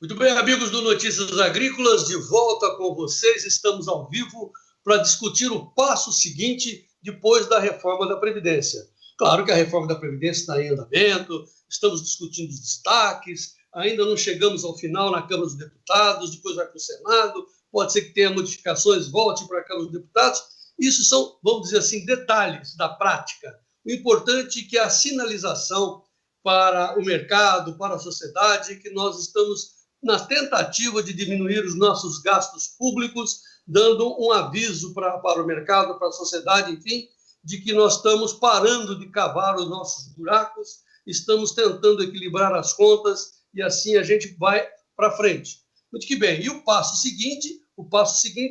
Muito bem, amigos do Notícias Agrícolas, de volta com vocês. Estamos ao vivo para discutir o passo seguinte depois da reforma da Previdência. Claro que a reforma da Previdência está em andamento, estamos discutindo os destaques, ainda não chegamos ao final na Câmara dos Deputados, depois vai para o Senado, pode ser que tenha modificações, volte para a Câmara dos Deputados. Isso são, vamos dizer assim, detalhes da prática. O importante é que a sinalização para o mercado, para a sociedade, que nós estamos na tentativa de diminuir os nossos gastos públicos, dando um aviso para o mercado, para a sociedade, enfim, de que nós estamos parando de cavar os nossos buracos, estamos tentando equilibrar as contas e assim a gente vai para frente. Muito que bem. E o passo seguinte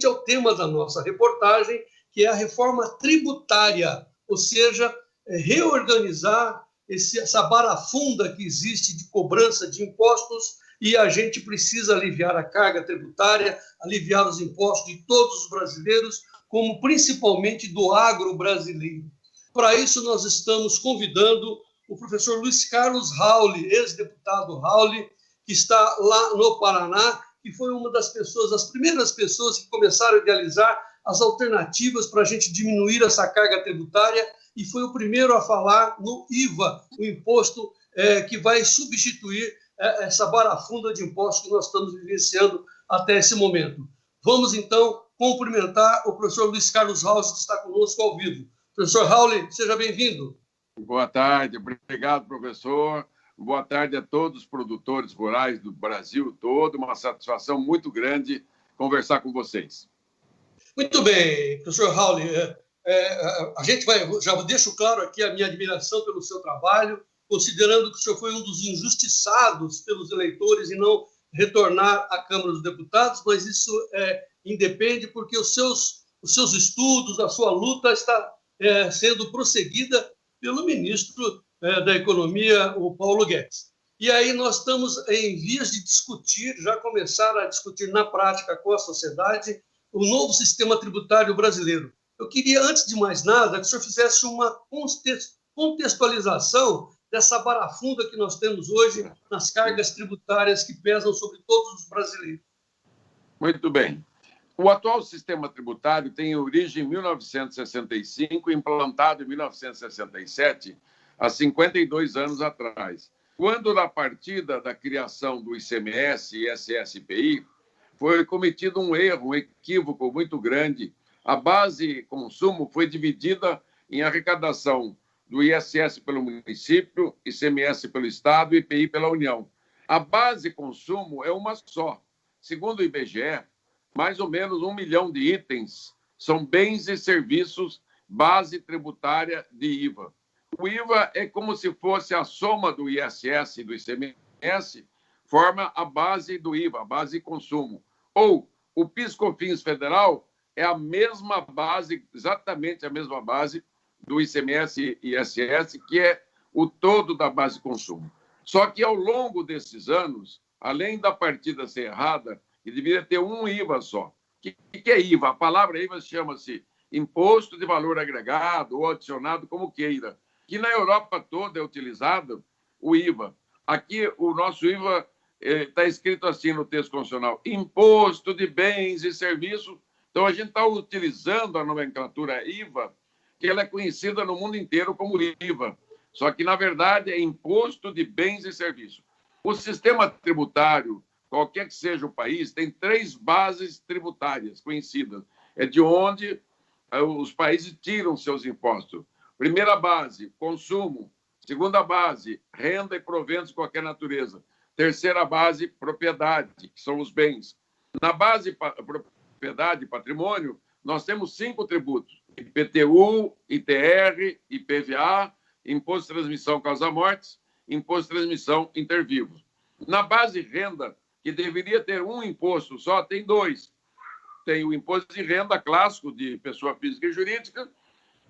é o tema da nossa reportagem, que é a reforma tributária, ou seja, reorganizar essa barafunda que existe de cobrança de impostos, e a gente precisa aliviar a carga tributária, aliviar os impostos de todos os brasileiros, como principalmente do agro brasileiro. Para isso, nós estamos convidando o professor Luiz Carlos Rauli, ex-deputado Rauli, que está lá no Paraná, que foi uma das primeiras pessoas que começaram a idealizar as alternativas para a gente diminuir essa carga tributária, e foi o primeiro a falar no IVA, o imposto que vai substituir essa barafunda de impostos que nós estamos vivenciando até esse momento. Vamos, então, cumprimentar o professor Luiz Carlos Rauli, que está conosco ao vivo. Professor Rauli, seja bem-vindo. Boa tarde, obrigado, professor. Boa tarde a todos os produtores rurais do Brasil todo. Uma satisfação muito grande conversar com vocês. Muito bem, professor Rauli. A gente já deixo claro aqui a minha admiração pelo seu trabalho, considerando que o senhor foi um dos injustiçados pelos eleitores em não retornar à Câmara dos Deputados, mas isso independe porque os seus estudos, a sua luta está sendo prosseguida pelo ministro da Economia, o Paulo Guedes. E aí nós estamos em vias de discutir, já começar a discutir na prática com a sociedade, o novo sistema tributário brasileiro. Eu queria, antes de mais nada, que o senhor fizesse uma contextualização dessa barafunda que nós temos hoje nas cargas tributárias que pesam sobre todos os brasileiros. Muito bem. O atual sistema tributário tem origem em 1965, implantado em 1967, há 52 anos atrás. Quando, na partida da criação do ICMS e ISS-PI, foi cometido um erro, um equívoco muito grande. A base consumo foi dividida em arrecadação do ISS pelo município, ICMS pelo Estado e IPI pela União. A base consumo é uma só. Segundo o IBGE, mais ou menos 1 milhão de itens são bens e serviços base tributária de IVA. O IVA é como se fosse a soma do ISS e do ICMS, forma a base do IVA, a base consumo. Ou o PIS/COFINS federal é a mesma base, exatamente a mesma base do ICMS e ISS, que é o todo da base consumo. Só que, ao longo desses anos, além da partida ser errada, que deveria ter um IVA só. O que é IVA? A palavra IVA chama-se Imposto de Valor Agregado ou adicionado, como queira, que na Europa toda é utilizado o IVA. Aqui, o nosso IVA está escrito assim no texto constitucional, Imposto de Bens e Serviços. Então, a gente está utilizando a nomenclatura IVA, que ela é conhecida no mundo inteiro como IVA. Só que, na verdade, é Imposto de Bens e Serviços. O sistema tributário, qualquer que seja o país, tem 3 bases tributárias conhecidas. É de onde os países tiram seus impostos. Primeira base, consumo. Segunda base, renda e proventos de qualquer natureza. Terceira base, propriedade, que são os bens. Na base propriedade e patrimônio, nós temos 5 tributos. IPTU, ITR, IPVA, Imposto de Transmissão Causa-Mortes, Imposto de Transmissão Intervivos. Na base renda, que deveria ter um imposto só, tem 2. Tem o imposto de renda clássico de pessoa física e jurídica,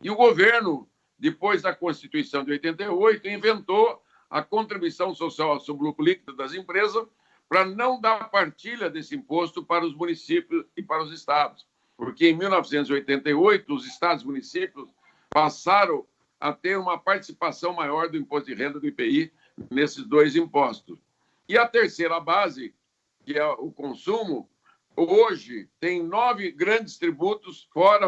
e o governo, depois da Constituição de 88, inventou a contribuição social sobre o lucro líquido das empresas para não dar partilha desse imposto para os municípios e para os estados. Porque em 1988, os estados e municípios passaram a ter uma participação maior do imposto de renda do IPI nesses 2 impostos. E a terceira base, que é o consumo, hoje tem 9 grandes tributos, fora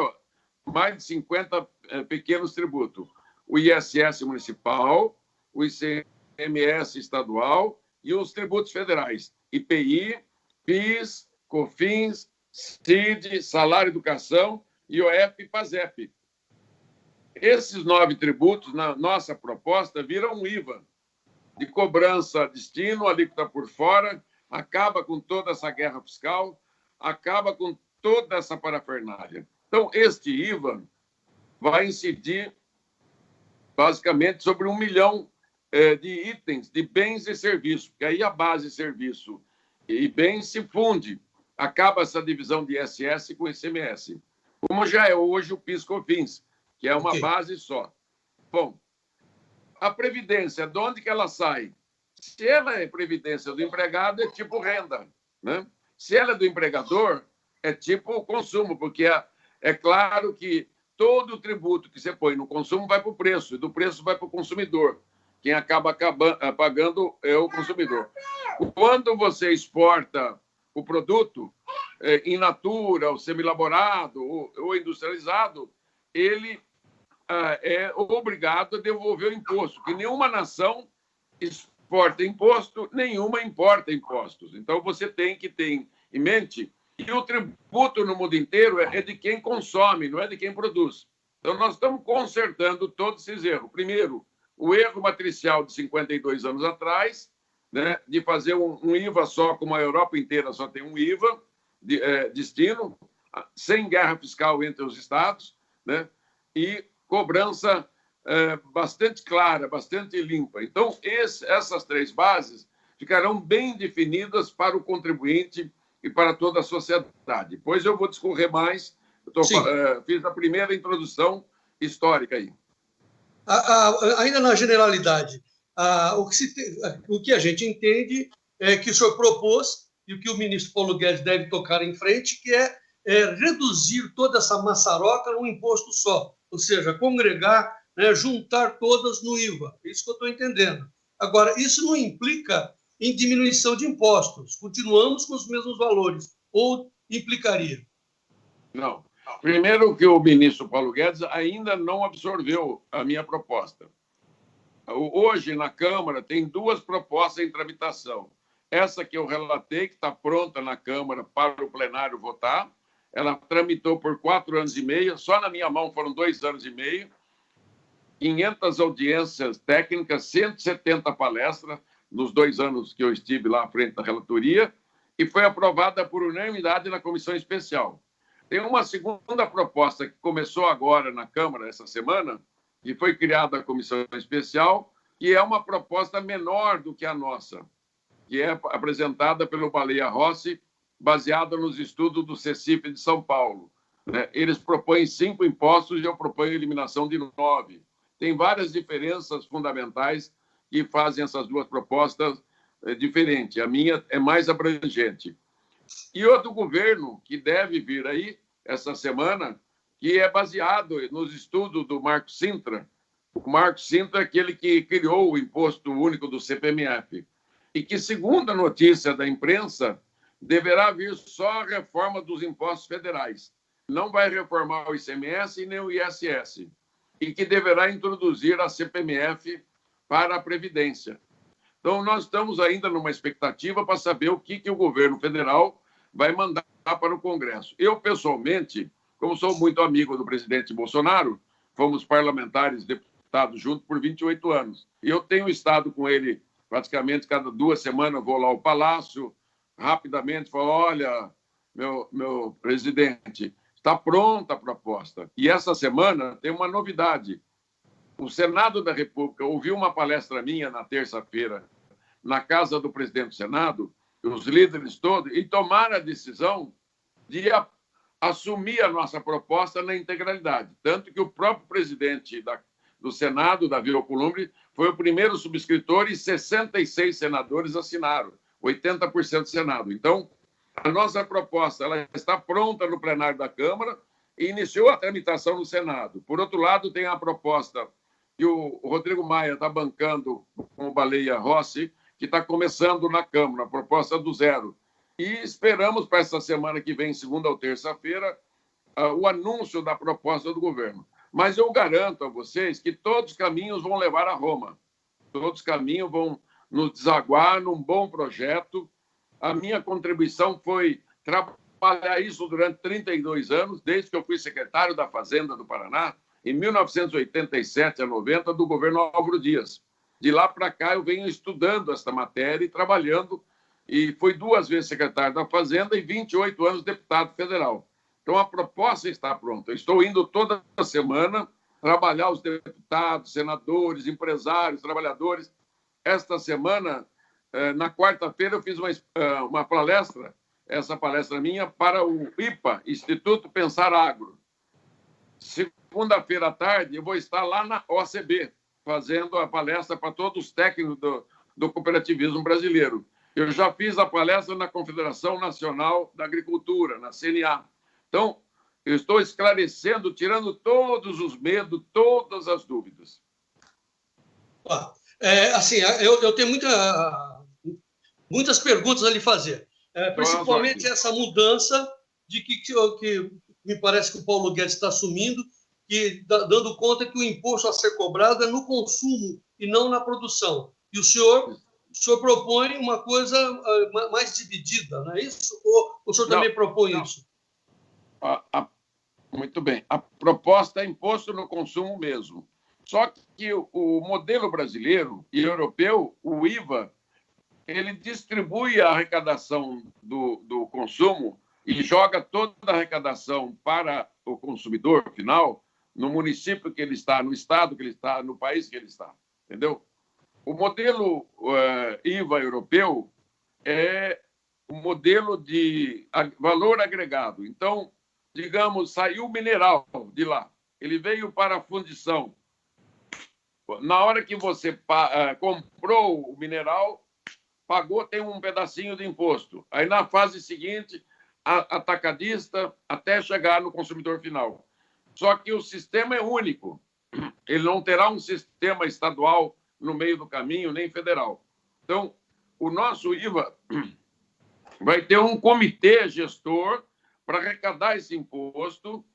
mais de 50 pequenos tributos. O ISS municipal, o ICMS estadual e os tributos federais. IPI, PIS, COFINS, CID, Salário Educação, IOF e PASEP. Esses 9 tributos, na nossa proposta, viram um IVA de cobrança destino, alíquota por fora, acaba com toda essa guerra fiscal, acaba com toda essa parafernália. Então, este IVA vai incidir basicamente sobre 1 milhão de itens, de bens e serviços, porque aí a base serviço e bens se funde, acaba essa divisão de ISS com ICMS, como já é hoje o PIS/COFINS, que é uma base só. Bom, a previdência, de onde que ela sai? Se ela é previdência do empregado, é tipo renda, né? Se ela é do empregador, é tipo consumo, porque é claro que todo o tributo que você põe no consumo vai para o preço, e do preço vai para o consumidor. Quem acaba pagando é o consumidor. Quando você exporta o produto in natura, ou semi-elaborado, ou industrializado, ele é obrigado a devolver o imposto, que nenhuma nação exporta imposto, nenhuma importa impostos. Então, você tem que ter em mente que o tributo no mundo inteiro é de quem consome, não é de quem produz. Então, nós estamos consertando todos esses erros. Primeiro, o erro matricial de 52 anos atrás, né, de fazer um IVA só, como a Europa inteira só tem um IVA, destino, sem guerra fiscal entre os estados, né, e cobrança bastante clara, bastante limpa. Então, essas 3 bases ficarão bem definidas para o contribuinte e para toda a sociedade. Depois eu vou discorrer mais. Fiz a primeira introdução histórica aí. Ainda na generalidade, o que a gente entende é que o senhor propôs, e o que o ministro Paulo Guedes deve tocar em frente, que é reduzir toda essa maçaroca num imposto só, ou seja, congregar, né, juntar todas no IVA. É isso que eu estou entendendo. Agora, isso não implica em diminuição de impostos. Continuamos com os mesmos valores, ou implicaria? Não. Primeiro que o ministro Paulo Guedes ainda não absorveu a minha proposta. Hoje, na Câmara, tem 2 propostas em tramitação. Essa que eu relatei, que está pronta na Câmara para o plenário votar, ela tramitou por 4 anos e meio, só na minha mão foram 2 anos e meio, 500 audiências técnicas, 170 palestras, nos 2 anos que eu estive lá à frente da relatoria, e foi aprovada por unanimidade na comissão especial. Tem uma segunda proposta que começou agora na Câmara, essa semana, que foi criada a comissão especial, que é uma proposta menor do que a nossa, que é apresentada pelo Baleia Rossi, baseada nos estudos do CECIF de São Paulo. Eles propõem 5 impostos e eu proponho a eliminação de 9. Tem várias diferenças fundamentais que fazem essas 2 propostas diferentes. A minha é mais abrangente. E outro governo que deve vir aí, essa semana, que é baseado nos estudos do Marco Sintra. O Marco Sintra é aquele que criou o Imposto Único do CPMF. E que, segundo a notícia da imprensa, deverá vir só a reforma dos impostos federais. Não vai reformar o ICMS e nem o ISS. E que deverá introduzir a CPMF para a Previdência. Então, nós estamos ainda numa expectativa para saber o que o governo federal vai mandar para o Congresso. Eu, pessoalmente, como sou muito amigo do presidente Bolsonaro, fomos parlamentares, deputados juntos por 28 anos. E eu tenho estado com ele praticamente cada 2 semanas, vou lá ao Palácio, rapidamente falo, olha, meu presidente, está pronta a proposta. E essa semana tem uma novidade. O Senado da República ouviu uma palestra minha na terça-feira na casa do presidente do Senado, os líderes todos, e tomaram a decisão de assumir a nossa proposta na integralidade. Tanto que o próprio presidente do Senado, Davi Alcolumbre, foi o primeiro subscritor e 66 senadores assinaram, 80% do Senado. Então, a nossa proposta ela está pronta no plenário da Câmara e iniciou a tramitação no Senado. Por outro lado, tem a proposta que o Rodrigo Maia está bancando com o Baleia Rossi, que está começando na Câmara, a proposta do zero. E esperamos para essa semana que vem, segunda ou terça-feira, o anúncio da proposta do governo. Mas eu garanto a vocês que todos os caminhos vão levar a Roma. Todos os caminhos vão nos desaguar num bom projeto. A minha contribuição foi trabalhar isso durante 32 anos, desde que eu fui secretário da Fazenda do Paraná, em 1987 a 90, do governo Álvaro Dias. De lá para cá, eu venho estudando esta matéria e trabalhando, e fui 2 vezes secretário da Fazenda e 28 anos deputado federal. Então, a proposta está pronta. Eu estou indo toda semana trabalhar os deputados, senadores, empresários, trabalhadores. Esta semana, na quarta-feira, eu fiz uma palestra, essa palestra minha, para o IPA, Instituto Pensar Agro. Segunda-feira à tarde, eu vou estar lá na OCB, fazendo a palestra para todos os técnicos do cooperativismo brasileiro. Eu já fiz a palestra na Confederação Nacional da Agricultura, na CNA. Então, eu estou esclarecendo, tirando todos os medos, todas as dúvidas. Assim, eu tenho muitas perguntas a lhe fazer. Principalmente essa mudança de que me parece que o Paulo Guedes está assumindo, dando conta que o imposto a ser cobrado é no consumo e não na produção. E o senhor propõe uma coisa mais dividida, não é isso? Ou o senhor também propõe isso? Muito bem. A proposta é imposto no consumo mesmo. Só que o modelo brasileiro e europeu, o IVA, ele distribui a arrecadação do consumo e joga toda a arrecadação para o consumidor final no município que ele está, no estado que ele está, no país que ele está. Entendeu? O modelo IVA europeu é um modelo de valor agregado. Então, digamos, saiu o mineral de lá, ele veio para a fundição. Na hora que você comprou o mineral, pagou, tem um pedacinho de imposto. Aí, na fase seguinte, atacadista, até chegar no consumidor final. Só que o sistema é único. Ele não terá um sistema estadual no meio do caminho, nem federal. Então, o nosso IVA vai ter um comitê gestor para arrecadar esse imposto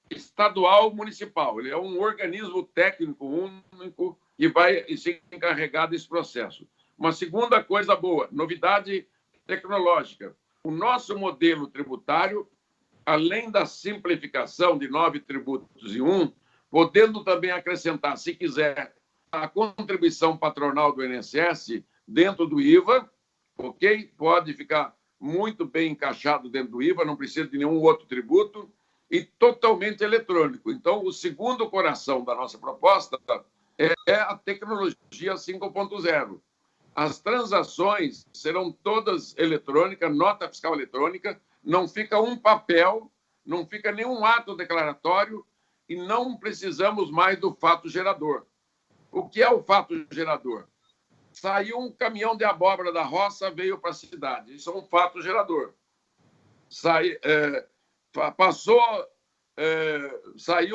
estadual municipal. Ele é um organismo técnico único e vai se encarregar desse processo. Uma segunda coisa boa, novidade tecnológica. O nosso modelo tributário, além da simplificação de 9 tributos em 1, podendo também acrescentar, se quiser, a contribuição patronal do INSS dentro do IVA, ok? Pode ficar muito bem encaixado dentro do IVA, não precisa de nenhum outro tributo, e totalmente eletrônico. Então, o segundo coração da nossa proposta é a tecnologia 5.0. As transações serão todas eletrônicas, nota fiscal eletrônica, não fica um papel, não fica nenhum ato declaratório e não precisamos mais do fato gerador. O que é o fato gerador? Saiu um caminhão de abóbora da roça, veio para a cidade. Isso é um fato gerador. Saiu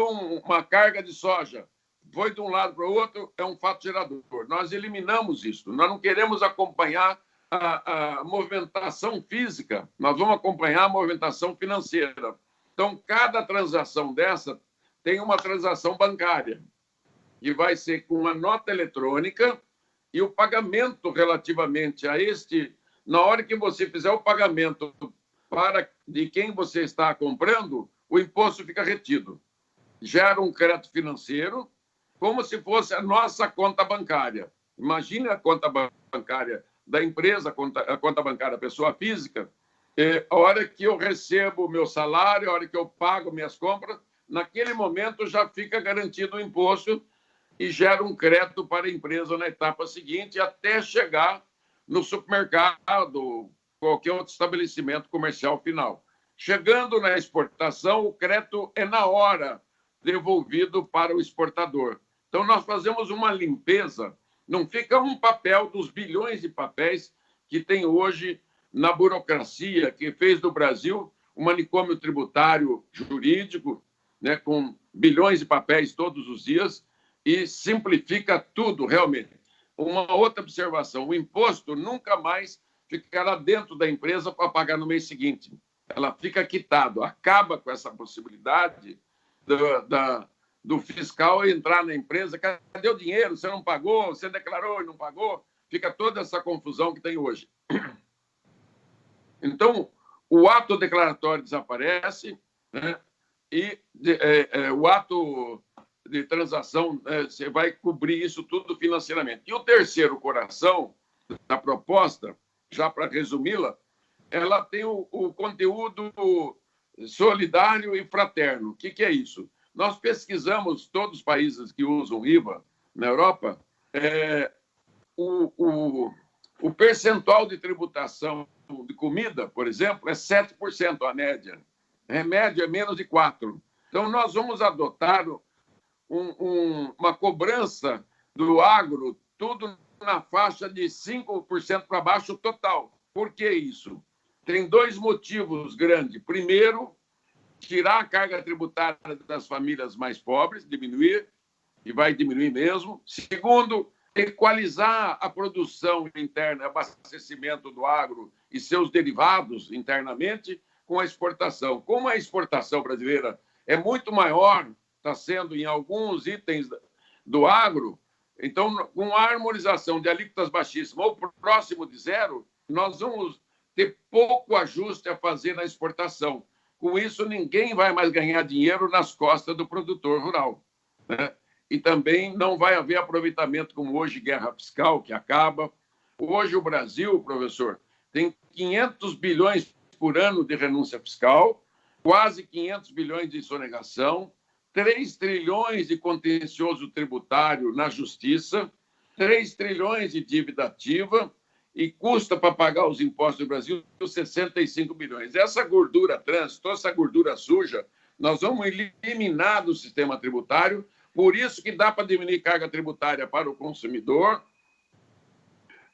uma carga de soja, foi de um lado para o outro, é um fato gerador. Nós eliminamos isso. Nós não queremos acompanhar a movimentação física, nós vamos acompanhar a movimentação financeira. Então, cada transação dessa tem uma transação bancária, que vai ser com uma nota eletrônica e o pagamento relativamente a na hora que você fizer o pagamento de quem você está comprando, o imposto fica retido. Gera um crédito financeiro, como se fosse a nossa conta bancária. Imagine a conta bancária da empresa, a conta bancária da pessoa física, a hora que eu recebo o meu salário, a hora que eu pago minhas compras, naquele momento já fica garantido o imposto e gera um crédito para a empresa na etapa seguinte, até chegar no supermercado, qualquer outro estabelecimento comercial final. Chegando na exportação, o crédito é na hora devolvido para o exportador. Então, nós fazemos uma limpeza, não fica um papel dos bilhões de papéis que tem hoje na burocracia, que fez do Brasil um manicômio tributário jurídico, né, com bilhões de papéis todos os dias, e simplifica tudo, realmente. Uma outra observação, o imposto nunca mais ficará dentro da empresa para pagar no mês seguinte. Ela fica quitado, acaba com essa possibilidade do fiscal entrar na empresa. Cadê o dinheiro? Você não pagou? Você declarou e não pagou? Fica toda essa confusão que tem hoje. Então, o ato declaratório desaparece, né? E o ato de transação, você vai cobrir isso tudo financeiramente. E o terceiro coração da proposta, já para resumi-la, ela tem o conteúdo solidário e fraterno. O que é isso? Nós pesquisamos todos os países que usam IVA na Europa, o percentual de tributação de comida, por exemplo, é 7% a média. Remédio é menos de 4%. Então, nós vamos adotar uma cobrança do agro, tudo na faixa de 5% para baixo total. Por que isso? Tem dois motivos grandes. Primeiro, tirar a carga tributária das famílias mais pobres, diminuir, e vai diminuir mesmo. Segundo, equalizar a produção interna, abastecimento do agro e seus derivados internamente com a exportação. Como a exportação brasileira é muito maior, está sendo em alguns itens do agro, então, com a harmonização de alíquotas baixíssimas ou próximo de zero, nós vamos ter pouco ajuste a fazer na exportação. Com isso, ninguém vai mais ganhar dinheiro nas costas do produtor rural, né? E também não vai haver aproveitamento como hoje, guerra fiscal, que acaba. Hoje o Brasil, professor, tem 500 bilhões por ano de renúncia fiscal, quase 500 bilhões de sonegação, 3 trilhões de contencioso tributário na justiça, 3 trilhões de dívida ativa e custa para pagar os impostos do Brasil 65 bilhões. Essa gordura trans, toda essa gordura suja, nós vamos eliminar do sistema tributário. Por isso que dá para diminuir carga tributária para o consumidor.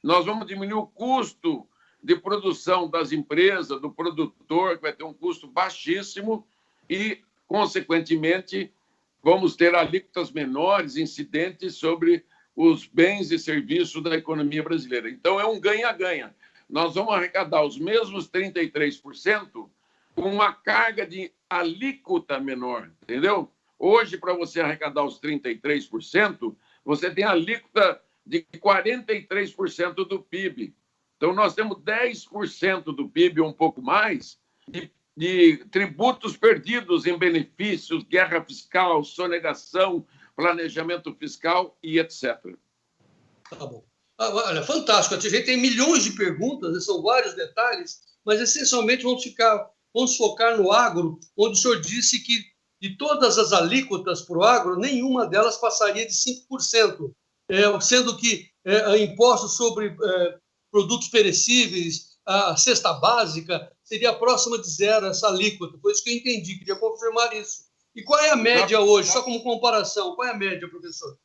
Nós vamos diminuir o custo de produção das empresas, do produtor, que vai ter um custo baixíssimo e, consequentemente, vamos ter alíquotas menores incidentes sobre os bens e serviços da economia brasileira. Então, é um ganha-ganha. Nós vamos arrecadar os mesmos 33% com uma carga de alíquota menor, entendeu? Hoje, para você arrecadar os 33%, você tem alíquota de 43% do PIB. Então, nós temos 10% do PIB, um pouco mais, de tributos perdidos em benefícios, guerra fiscal, sonegação, planejamento fiscal e etc. Tá bom. Olha, fantástico. A gente tem milhões de perguntas, são vários detalhes, mas essencialmente vamos focar no agro, onde o senhor disse que de todas as alíquotas para o agro, nenhuma delas passaria de 5%, sendo que impostos sobre produtos perecíveis, a cesta básica, seria próxima de zero essa alíquota. Foi isso que eu entendi, queria confirmar isso. E qual é a média hoje, só como comparação? Qual é a média, professor?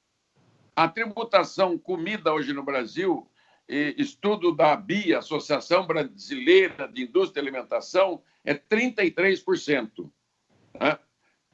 A tributação comida hoje no Brasil, estudo da BIA, Associação Brasileira de Indústria e Alimentação, é 33%. Né?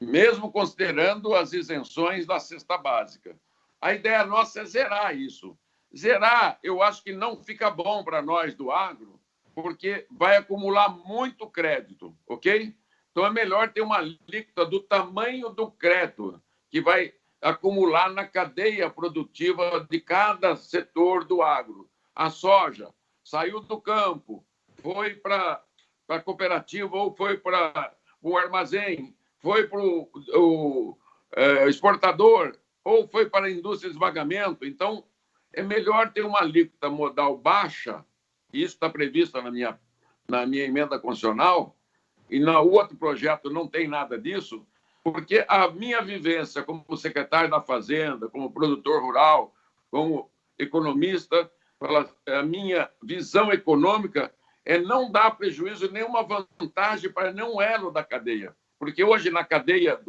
Mesmo considerando as isenções da cesta básica. A ideia nossa é zerar isso. Zerar, eu acho que não fica bom para nós do agro, porque vai acumular muito crédito, ok? Então, é melhor ter uma alíquota do tamanho do crédito, que vai acumular na cadeia produtiva de cada setor do agro. A soja saiu do campo, foi para a cooperativa ou foi para o armazém, foi para o exportador ou foi para a indústria de esmagamento. Então, é melhor ter uma alíquota modal baixa, isso está previsto na minha emenda constitucional, e no outro projeto não tem nada disso, porque a minha vivência como secretário da Fazenda, como produtor rural, como economista, a minha visão econômica é não dar prejuízo, nenhuma vantagem para nenhum elo da cadeia. Porque hoje, na cadeia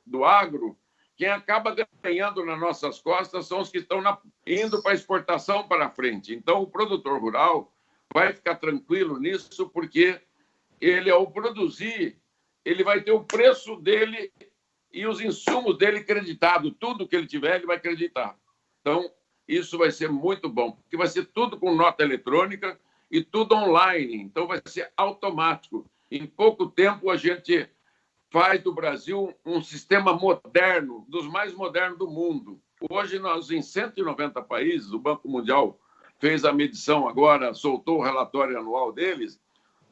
do agro, quem acaba ganhando nas nossas costas são os que estão indo para a exportação para frente. Então, o produtor rural vai ficar tranquilo nisso, porque ele, ao produzir, ele vai ter o preço dele e os insumos dele creditado. Tudo que ele tiver, ele vai acreditar. Então, isso vai ser muito bom, porque vai ser tudo com nota eletrônica e tudo online. Então, vai ser automático. Em pouco tempo, a gente faz do Brasil um sistema moderno, dos mais modernos do mundo. Hoje, nós, em 190 países, o Banco Mundial fez a medição agora, soltou o relatório anual deles,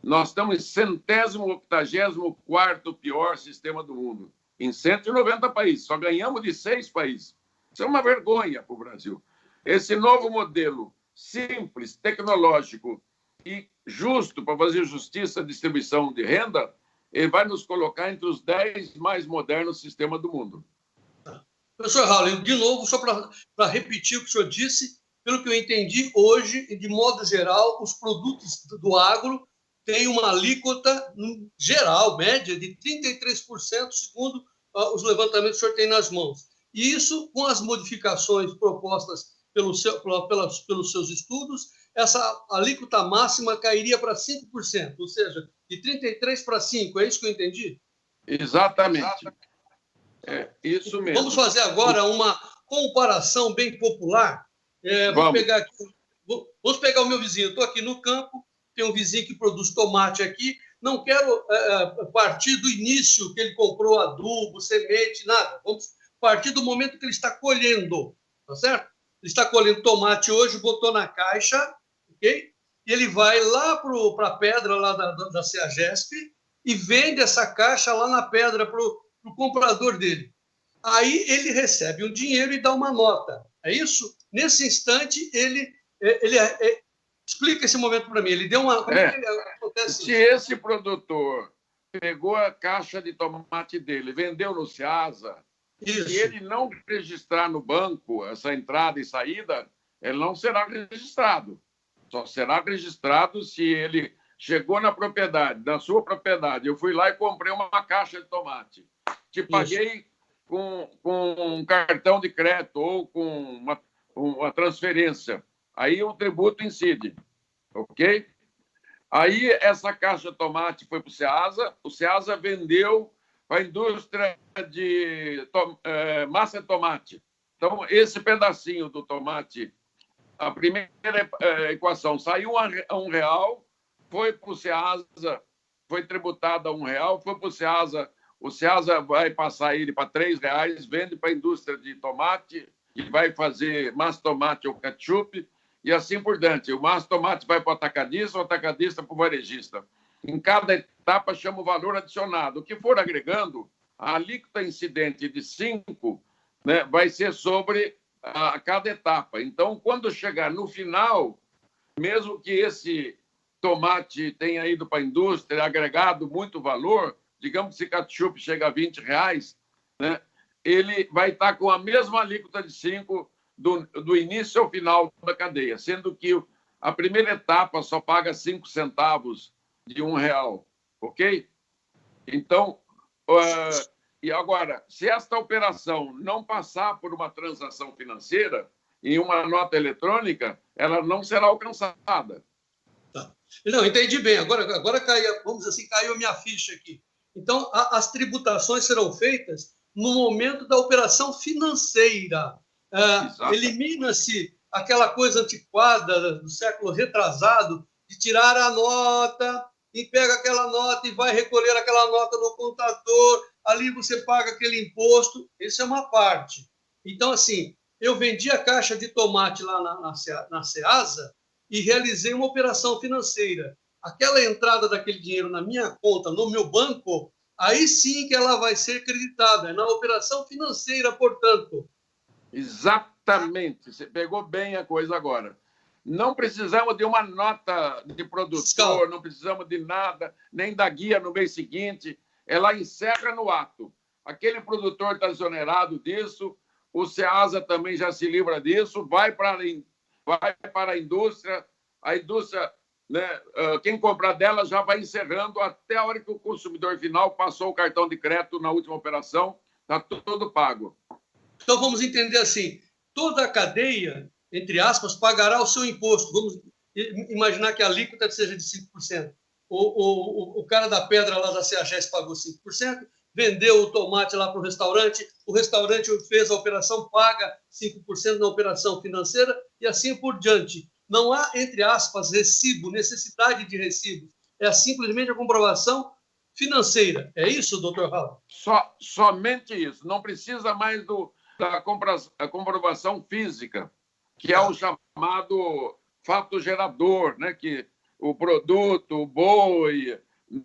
nós estamos em 184º pior sistema do mundo. Em 190 países, só ganhamos de 6 países. Isso é uma vergonha para o Brasil. Esse novo modelo simples, tecnológico e justo para fazer justiça à distribuição de renda, ele vai nos colocar entre os 10 mais modernos sistemas do mundo. Professor Raul, de novo, só para repetir o que o senhor disse, pelo que eu entendi, hoje, e de modo geral, os produtos do agro têm uma alíquota geral, média, de 33%, segundo os levantamentos que o senhor tem nas mãos. E isso, com as modificações propostas pelos seus estudos, essa alíquota máxima cairia para 5%, ou seja, de 33% para 5%, é isso que eu entendi? Exatamente. É isso mesmo. Vamos fazer agora uma comparação bem popular. Vamos pegar o meu vizinho. Eu estou aqui no campo, tem um vizinho que produz tomate aqui. Não quero partir do início que ele comprou adubo, semente, nada. Vamos partir do momento que ele está colhendo, tá certo? Ele está colhendo tomate hoje, botou na caixa, ok? E ele vai lá para a pedra lá da CEAGESP e vende essa caixa lá na pedra para o comprador dele. Aí ele recebe um dinheiro e dá uma nota. É isso? Nesse instante, ele explica esse momento para mim. Ele deu uma... Como é que acontece? Se esse produtor pegou a caixa de tomate dele, vendeu no Ceasa, Isso. se ele não registrar no banco essa entrada e saída, ele não será registrado. Só será registrado se ele chegou na propriedade, na sua propriedade. Eu fui lá e comprei uma caixa de tomate. Te paguei com um cartão de crédito ou com uma transferência. Aí o tributo incide, ok? Aí essa caixa de tomate foi para o Ceasa vendeu para a indústria de massa de tomate. Então, esse pedacinho do tomate, a primeira equação saiu a R$1, foi para o Ceasa, foi tributado a R$1, foi para o Ceasa vai passar ele para R$3, vende para a indústria de tomate e vai fazer massa de tomate ou ketchup e assim por diante. O massa de tomate vai para o atacadista para o varejista. Em cada etapa chama o valor adicionado. O que for agregando, a alíquota incidente de 5%, né, vai ser sobre a cada etapa. Então, quando chegar no final, mesmo que esse tomate tenha ido para a indústria, agregado muito valor, digamos que esse ketchup chega a R$20, né, ele vai estar com a mesma alíquota de 5% do início ao final da cadeia, sendo que a primeira etapa só paga 5 centavos de R$1, ok? Então, e agora, se esta operação não passar por uma transação financeira, em uma nota eletrônica, ela não será alcançada. Tá. Não, entendi bem. Agora caiu, vamos dizer assim, caiu a minha ficha aqui. Então, as tributações serão feitas no momento da operação financeira. Elimina-se aquela coisa antiquada do século retrasado de tirar a nota e pega aquela nota e vai recolher aquela nota no contador, ali você paga aquele imposto. Isso é uma parte. Então, assim, eu vendi a caixa de tomate lá na Ceasa e realizei uma operação financeira. Aquela entrada daquele dinheiro na minha conta, no meu banco, aí sim que ela vai ser creditada. É na operação financeira, portanto. Exatamente. Você pegou bem a coisa agora. Não precisamos de uma nota de produtor, não precisamos de nada, nem da guia no mês seguinte. Ela encerra no ato. Aquele produtor está exonerado disso, o Ceasa também já se livra disso, vai para a indústria, né, quem comprar dela já vai encerrando até a hora que o consumidor final passou o cartão de crédito na última operação, está tudo pago. Então, vamos entender assim, toda a cadeia, entre aspas, pagará o seu imposto. Vamos imaginar que a alíquota seja de 5%. O cara da pedra lá da CEAGES pagou 5%, vendeu o tomate lá para o restaurante fez a operação, paga 5% na operação financeira e assim por diante. não há, entre aspas, recibo, necessidade de recibo. É simplesmente a comprovação financeira. É isso, doutor Raul? Somente isso. Não precisa mais da comprovação física, que é o chamado fato gerador, né? Que o produto, o boi,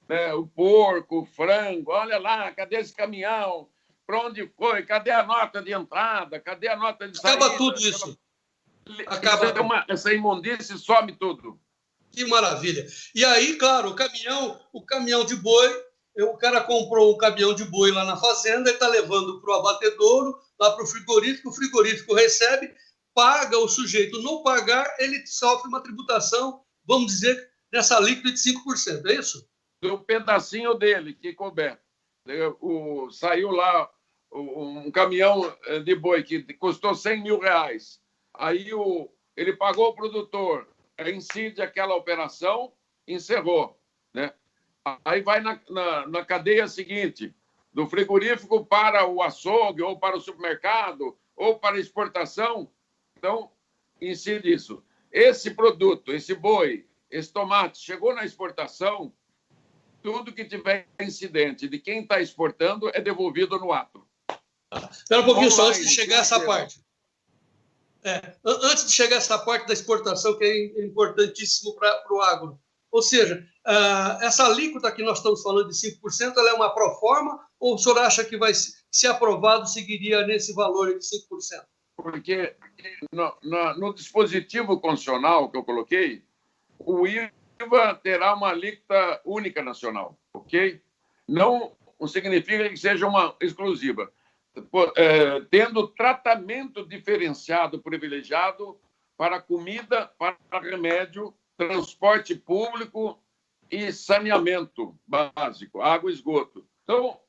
né? O porco, o frango, olha lá, cadê esse caminhão? Para onde foi? Cadê a nota de entrada? Cadê a nota de saída? Acaba tudo isso. Acaba tudo. Essa imundície some tudo. Que maravilha. E aí, claro, o caminhão de boi, o cara comprou um caminhão de boi lá na fazenda, ele está levando para o abatedouro, lá para o frigorífico recebe, paga, o sujeito não pagar, ele sofre uma tributação, vamos dizer, nessa alíquota de 5%, é isso? Do pedacinho dele que couber. Saiu lá um caminhão de boi que custou R$100 mil. Aí ele pagou o produtor, incide aquela operação, encerrou, né? Aí vai na cadeia seguinte, do frigorífico para o açougue, ou para o supermercado, ou para a exportação. Então, incide isso. Esse produto, esse boi, esse tomate, chegou na exportação, tudo que tiver incidente de quem está exportando é devolvido no ato. Espera um pouquinho só, antes de chegar essa parte. Antes de chegar essa parte da exportação, que é importantíssimo para o agro. Ou seja, essa alíquota que nós estamos falando de 5%, ela é uma proforma, ou o senhor acha que vai, se aprovado, seguiria nesse valor de 5%? Porque no dispositivo constitucional que eu coloquei, o IVA terá uma alíquota única nacional, ok? Não significa que seja uma exclusiva. Tendo tratamento diferenciado privilegiado para comida, para remédio, transporte público e saneamento básico, água e esgoto. Então,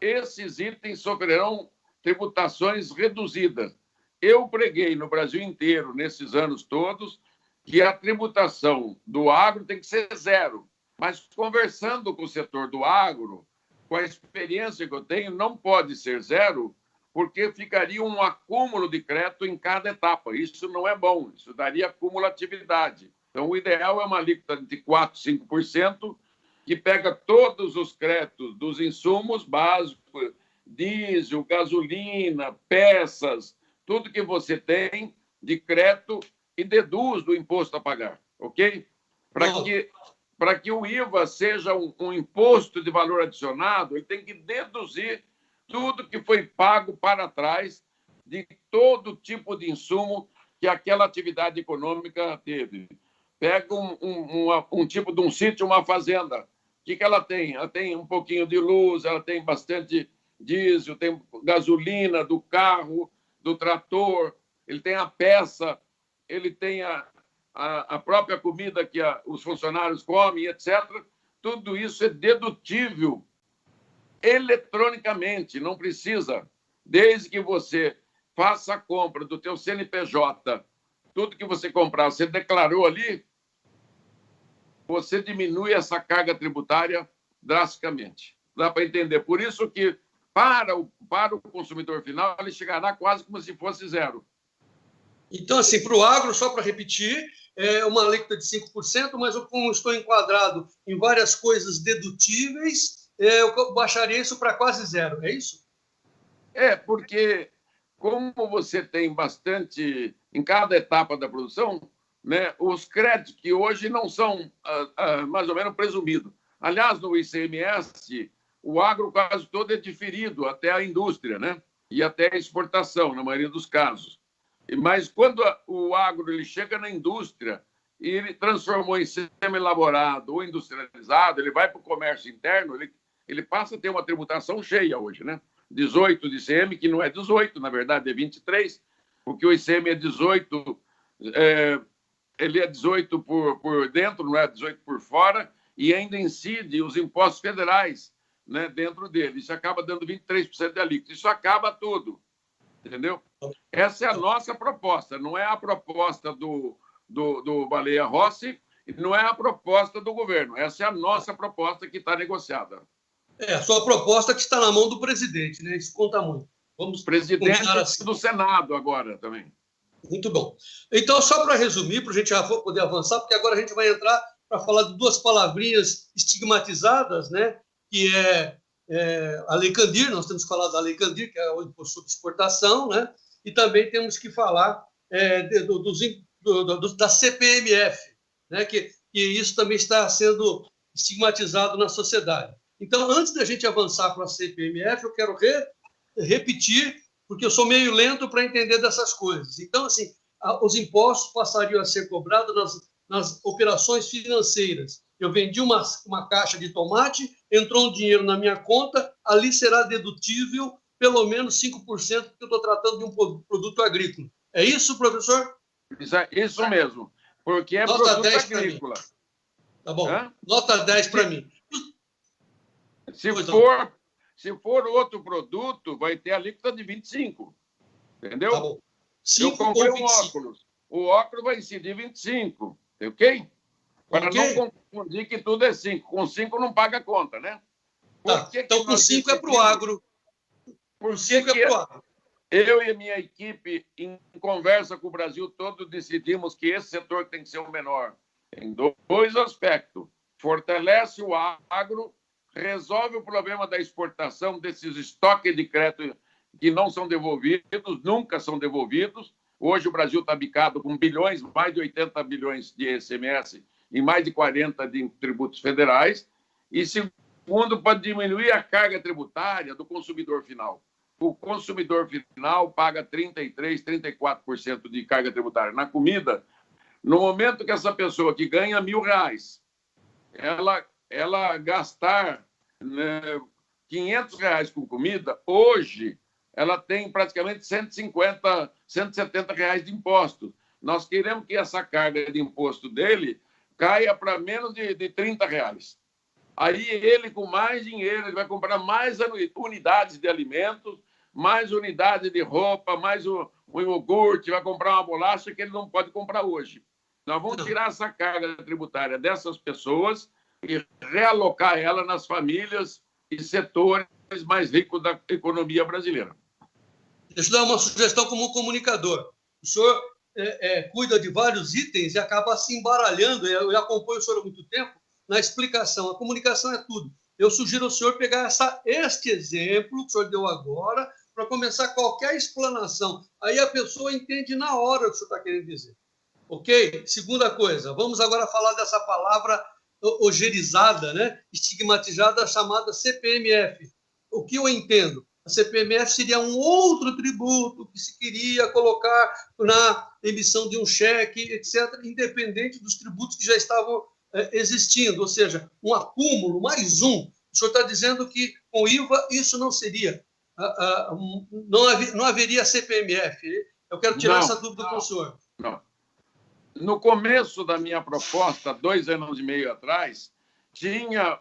esses itens sofrerão tributações reduzidas. Eu preguei no Brasil inteiro, nesses anos todos, que a tributação do agro tem que ser zero. Mas, conversando com o setor do agro, com a experiência que eu tenho, não pode ser zero, porque ficaria um acúmulo de crédito em cada etapa. Isso não é bom, isso daria acumulatividade. Então, o ideal é uma alíquota de 4%, 5%, que pega todos os créditos dos insumos básicos, diesel, gasolina, peças, tudo que você tem de crédito e deduz do imposto a pagar, ok? Para que o IVA seja um imposto de valor adicionado, ele tem que deduzir tudo que foi pago para trás de todo tipo de insumo que aquela atividade econômica teve. Pega um tipo de um sítio, uma fazenda. O que ela tem? Ela tem um pouquinho de luz, ela tem bastante diesel, tem gasolina do carro, do trator, ele tem a peça, ele tem a própria comida que os funcionários comem, etc. Tudo isso é dedutível eletronicamente, não precisa. Desde que você faça a compra do teu CNPJ, tudo que você comprar, você declarou ali, você diminui essa carga tributária drasticamente. Dá para entender. Por isso que, para o consumidor final, ele chegará quase como se fosse zero. Então, assim, para o agro, só para repetir, é uma alíquota de 5%, mas eu, como estou enquadrado em várias coisas dedutíveis, eu baixaria isso para quase zero, é isso? Porque como você tem bastante, em cada etapa da produção, né, os créditos que hoje não são mais ou menos presumidos. Aliás, no ICMS, o agro quase todo é diferido até a indústria, né? E até a exportação, na maioria dos casos. Mas quando o agro ele chega na indústria e ele transformou em semi-elaborado ou industrializado, ele vai para o comércio interno, ele passa a ter uma tributação cheia hoje, né? 18 de ICM, que não é 18, na verdade é 23, porque o ICM é 18, ele é 18 por dentro, não é 18 por fora, e ainda incide os impostos federais, né, dentro dele. Isso acaba dando 23% de alíquota. Isso acaba tudo, entendeu? Essa é a nossa proposta, não é a proposta do Baleia Rossi, não é a proposta do governo. Essa é a nossa proposta que está negociada. A sua proposta que está na mão do presidente, né? Isso conta muito. Vamos presidente assim. do Senado agora também. Muito bom. Então, só para resumir, para a gente já poder avançar, porque agora a gente vai entrar para falar de duas palavrinhas estigmatizadas, né? Que é a Lei Candir, nós temos que falar da Lei Candir, que é o imposto sobre exportação, né? E também temos que falar da CPMF, né? Que isso também está sendo estigmatizado na sociedade. Então, antes da gente avançar para a CPMF, eu quero repetir, porque eu sou meio lento para entender dessas coisas. Então, assim, os impostos passariam a ser cobrados nas operações financeiras. Eu vendi uma caixa de tomate, entrou um dinheiro na minha conta, ali será dedutível pelo menos 5%, porque eu estou tratando de um produto agrícola. É isso, professor? Isso mesmo, porque é Nota produto 10 agrícola. Tá bom. Hã? Nota 10 para mim. Se for outro produto, vai ter alíquota de 25%. Entendeu? Tá bom. Eu comprei um óculos. O óculos vai incidir 25%. Ok? Para não confundir que tudo é 5%. Com 5% não paga a conta, né? Tá. Então, com 5% é para o agro. Por 5% é para o agro. Eu e a minha equipe, em conversa com o Brasil todo, decidimos que esse setor tem que ser o menor. Em dois aspectos. Fortalece o agro, resolve o problema da exportação desses estoques de crédito que não são devolvidos, nunca são devolvidos. Hoje o Brasil está bicado com bilhões, mais de 80 bilhões de ICMS e mais de 40 de tributos federais. E segundo, para diminuir a carga tributária do consumidor final. O consumidor final paga 33%, 34% de carga tributária na comida. No momento que essa pessoa que ganha R$1.000, ela gastar, né, R$500 com comida, hoje ela tem praticamente R$150, R$170 de imposto. Nós queremos que essa carga de imposto dele caia para menos de R$30. Aí ele, com mais dinheiro, ele vai comprar mais unidades de alimentos, mais unidades de roupa, mais um iogurte, vai comprar uma bolacha que ele não pode comprar hoje. Nós vamos tirar essa carga tributária dessas pessoas e realocar ela nas famílias e setores mais ricos da economia brasileira. Deixa eu dar uma sugestão como comunicador. O senhor cuida de vários itens e acaba se embaralhando. Eu acompanho o senhor há muito tempo na explicação. A comunicação é tudo. Eu sugiro ao senhor pegar este exemplo que o senhor deu agora para começar qualquer explanação. Aí a pessoa entende na hora o que o senhor está querendo dizer. Ok? Segunda coisa, vamos agora falar dessa palavra ogerizada, né? Estigmatizada, chamada CPMF. O que eu entendo? A CPMF seria um outro tributo que se queria colocar na emissão de um cheque, etc., independente dos tributos que já estavam existindo, ou seja, um acúmulo, mais um. O senhor está dizendo que com IVA isso não seria, não haveria CPMF. Eu quero tirar essa dúvida com o senhor. Não. No começo da minha proposta, 2 anos e meio atrás, tinha...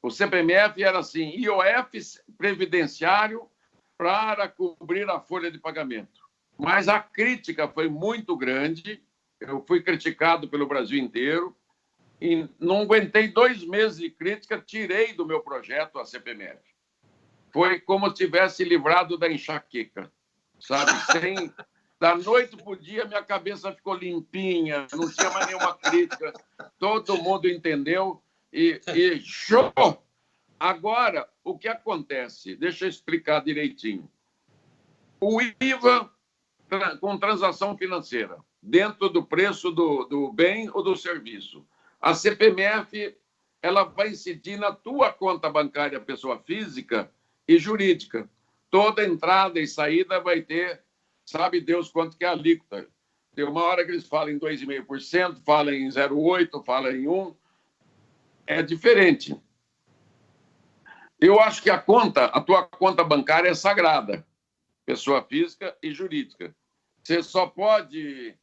o CPMF era assim, IOF previdenciário para cobrir a folha de pagamento. Mas a crítica foi muito grande, eu fui criticado pelo Brasil inteiro, e não aguentei 2 meses de crítica, tirei do meu projeto a CPMF. Foi como se tivesse livrado da enxaqueca, sabe? Da noite para o dia, minha cabeça ficou limpinha, não tinha mais nenhuma crítica, todo mundo entendeu e show! Agora, o que acontece? Deixa eu explicar direitinho. O IVA com transação financeira, dentro do preço do bem ou do serviço. A CPMF ela vai incidir na tua conta bancária, pessoa física e jurídica. Toda entrada e saída vai ter, sabe Deus quanto que é a alíquota. Tem uma hora que eles falam em 2,5%, falam em 0,8%, falam em 1%. É diferente. Eu acho que a tua conta bancária é sagrada, pessoa física e jurídica. Você só pode...